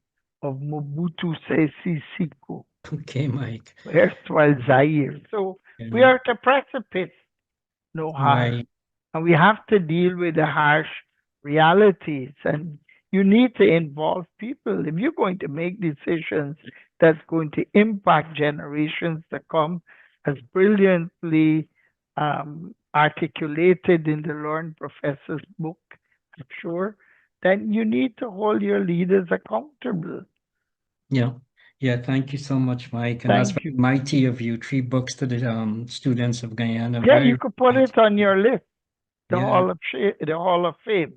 of Mobutu Sese Seko, Okay, Mike. erstwhile Zaire. So we Yeah. are at a precipice, no harm. Right. And we have to deal with the harsh realities. And you need to involve people. If you're going to make decisions that's going to impact generations to come, as brilliantly articulated in the Learned Professor's book, I'm sure, then you need to hold your leaders accountable. Yeah. Yeah. Thank you so much, Mike. And that's Thank very you. mighty of you. 3 books to the students of Guyana. Yeah, Very you could put mighty. it on your list. The Yeah. The Hall of Fame.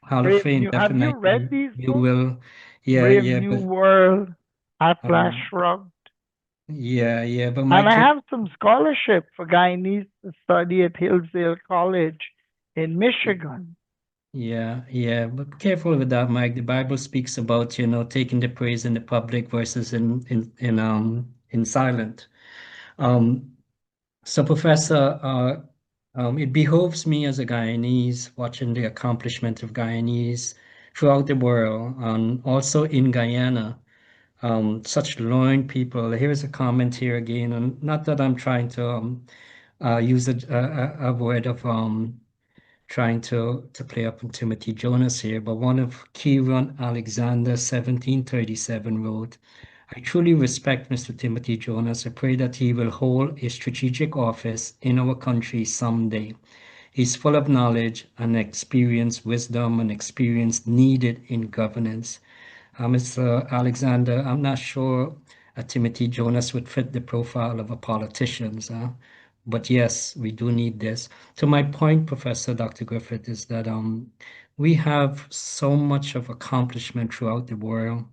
Hall of Brave Fame, New. Have you read definitely. these You books? will. Yeah. Brave Yeah. New But World, Atlas um, Shrugged. yeah. Yeah. But And Mike, I just have some scholarship for Guyanese to study at Hillsdale College in Michigan. yeah. Yeah. But be careful with that, Mike. The Bible speaks about, taking the praise in the public versus in silent. Um, So, Professor, it behoves me as a Guyanese watching the accomplishment of Guyanese throughout the world, and also in Guyana, such learned people. Here's a comment here again, and not that I'm trying to use a word of trying to play up on Timothy Jonas here, but one of Kieran Alexander, 1737, wrote, I truly respect Mr. Timothy Jonas. I pray that he will hold a strategic office in our country someday. He's full of knowledge and experience, wisdom and experience needed in governance. Mr. Alexander, I'm not sure Timothy Jonas would fit the profile of a politician, but yes, we do need this. To my point, Professor Dr. Griffith, is that we have so much of accomplishment throughout the world,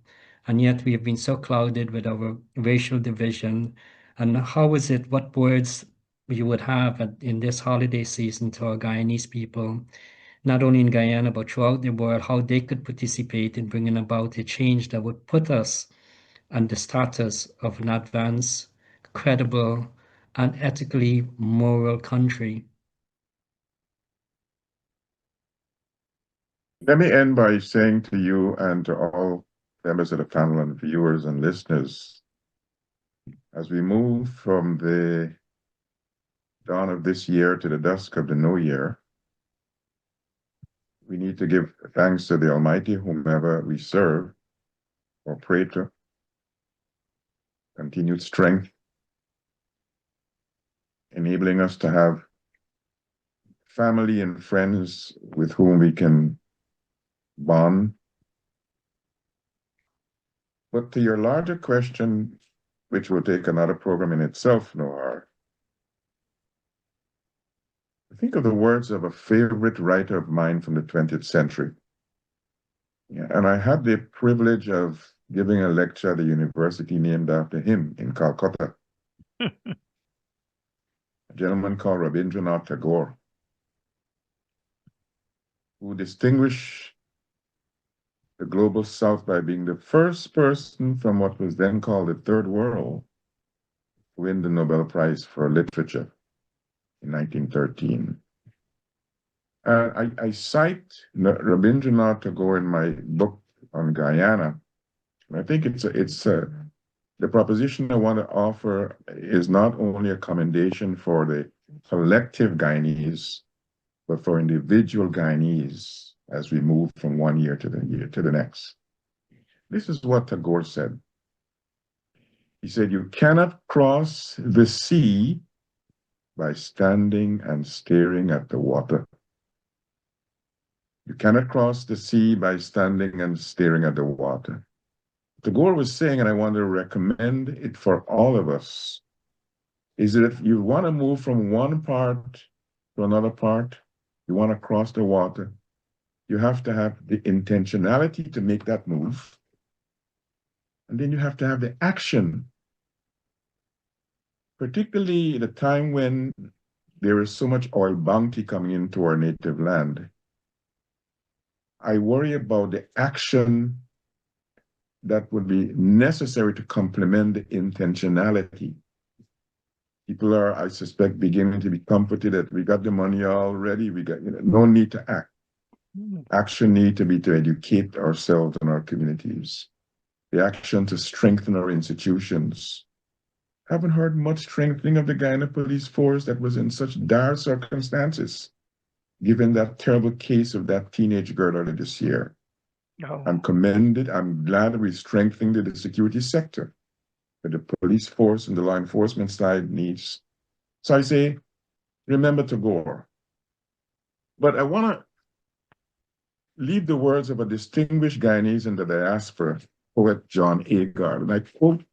and yet we have been so clouded with our racial division. And how is it, what words you would have in this holiday season to our Guyanese people, not only in Guyana, but throughout the world, how they could participate in bringing about a change that would put us on the status of an advanced, credible, and ethically moral country. Let me end by saying to you and to all members of the panel and viewers and listeners, as we move from the dawn of this year to the dusk of the new year, we need to give thanks to the Almighty, whomever we serve or pray to, continued strength, enabling us to have family and friends with whom we can bond. But to your larger question, which will take another program in itself, Noah, think of the words of a favorite writer of mine from the 20th century. Yeah, and I had the privilege of giving a lecture at the university named after him in Calcutta. A gentleman called Rabindranath Tagore, who distinguished the global south by being the first person from what was then called the Third World to win the Nobel Prize for Literature in 1913. I cite Rabindranath Tagore in my book on Guyana. I think the proposition I want to offer is not only a commendation for the collective Guyanese, but for individual Guyanese as we move from one year to the next. This is what Tagore said. He said, "You cannot cross the sea by standing and staring at the water. You cannot cross the sea by standing and staring at the water." Tagore was saying, and I want to recommend it for all of us, is that if you want to move from one part to another part, you want to cross the water, you have to have the intentionality to make that move. And then you have to have the action, particularly at a time when there is so much oil bounty coming into our native land. I worry about the action that would be necessary to complement the intentionality. People are, I suspect, beginning to be comforted that we got the money already, we got, no need to act. Action need to be to educate ourselves and our communities. The action to strengthen our institutions. Haven't heard much strengthening of the Guyana police force that was in such dire circumstances, given that terrible case of that teenage girl earlier this year. Oh. I'm glad we're strengthening the security sector, but the police force and the law enforcement side needs. So I say, remember Tagore. But I want to leave the words of a distinguished Guyanese in the diaspora, poet John Agard. And I quote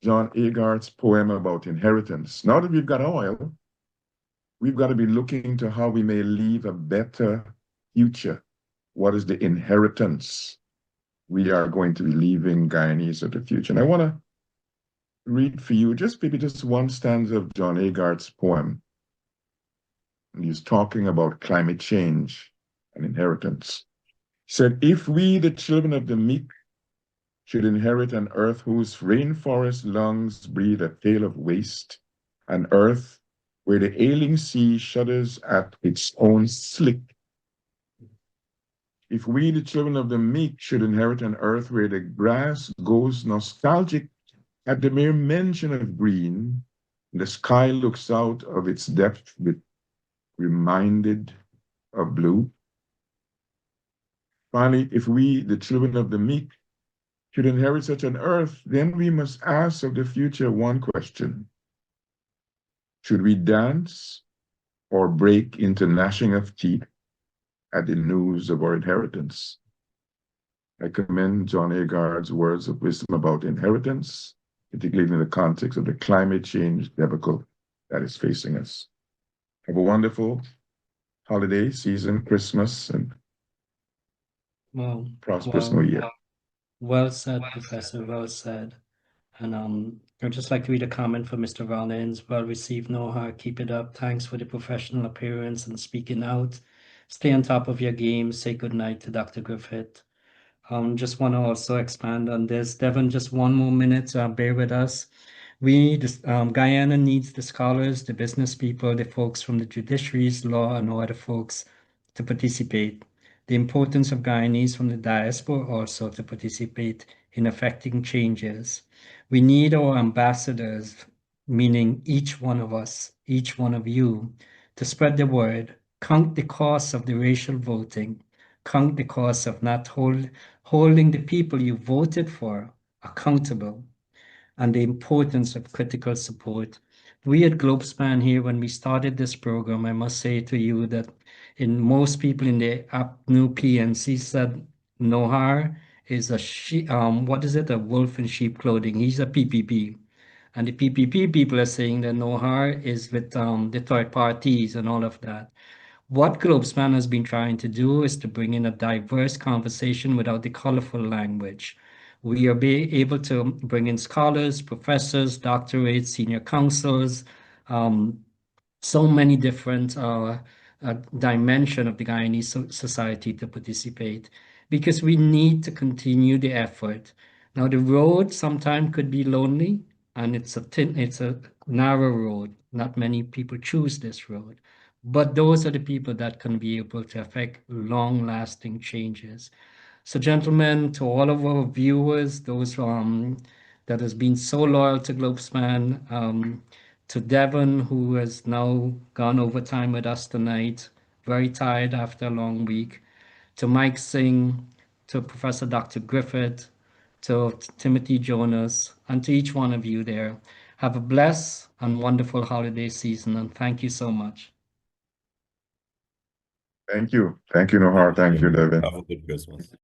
John Agard's poem about inheritance. Now that we've got oil, we've got to be looking to how we may leave a better future. What is the inheritance we are going to be leaving Guyanese of the future? And I want to read for you maybe just one stanza of John Agard's poem. And he's talking about climate change and inheritance. He said, "If we, the children of the meek, should inherit an earth whose rainforest lungs breathe a tale of waste, an earth where the ailing sea shudders at its own slick. If we, the children of the meek, should inherit an earth where the grass goes nostalgic at the mere mention of green, the sky looks out of its depth with reminded of blue. Finally, if we, the children of the meek, should inherit such an earth, then we must ask of the future one question. Should we dance or break into gnashing of teeth at the news of our inheritance?" I commend John Agard's words of wisdom about inheritance, particularly in the context of the climate change debacle that is facing us. Have a wonderful holiday season, Christmas, and prosperous New Year. Well said, Professor, well said. And I'd just like to read a comment from Mr. Rollins. Well received, Noah. Keep it up. Thanks for the professional appearance and speaking out. Stay on top of your game. Say good night to Dr. Griffith. Just want to also expand on this. Devon, just one more minute. Bear with us. Guyana needs the scholars, the business people, the folks from the judiciaries, law, and all other folks to participate. The importance of Guyanese from the diaspora also to participate in affecting changes. We need our ambassadors meaning each one of us, each one of you, to spread the word, count the cost of the racial voting, count the cost of not holding the people you voted for accountable, and the importance of critical support. We at Globespan here, when we started this program, I must say to you that in most people in the new PNC said Nohar is what is it, a wolf in sheep clothing. He's a PPP. And the PPP people are saying that Nohar is with the third parties and all of that. What Globespan has been trying to do is to bring in a diverse conversation without the colorful language. We are able to bring in scholars, professors, doctorates, senior counselors, so many different dimension of the Guyanese society to participate, because we need to continue the effort. Now, the road sometimes could be lonely, and it's a narrow road. Not many people choose this road, but those are the people that can be able to affect long-lasting changes. So, gentlemen, to all of our viewers, those that has been so loyal to Globespan, to Devon, who has now gone overtime with us tonight, very tired after a long week, to Mike Singh, to Professor Dr. Griffith, to Timothy Jonas, and to each one of you there. Have a blessed and wonderful holiday season, and thank you so much. Thank you. Thank you, Nohar. Thank you, Devin. Have a good Christmas.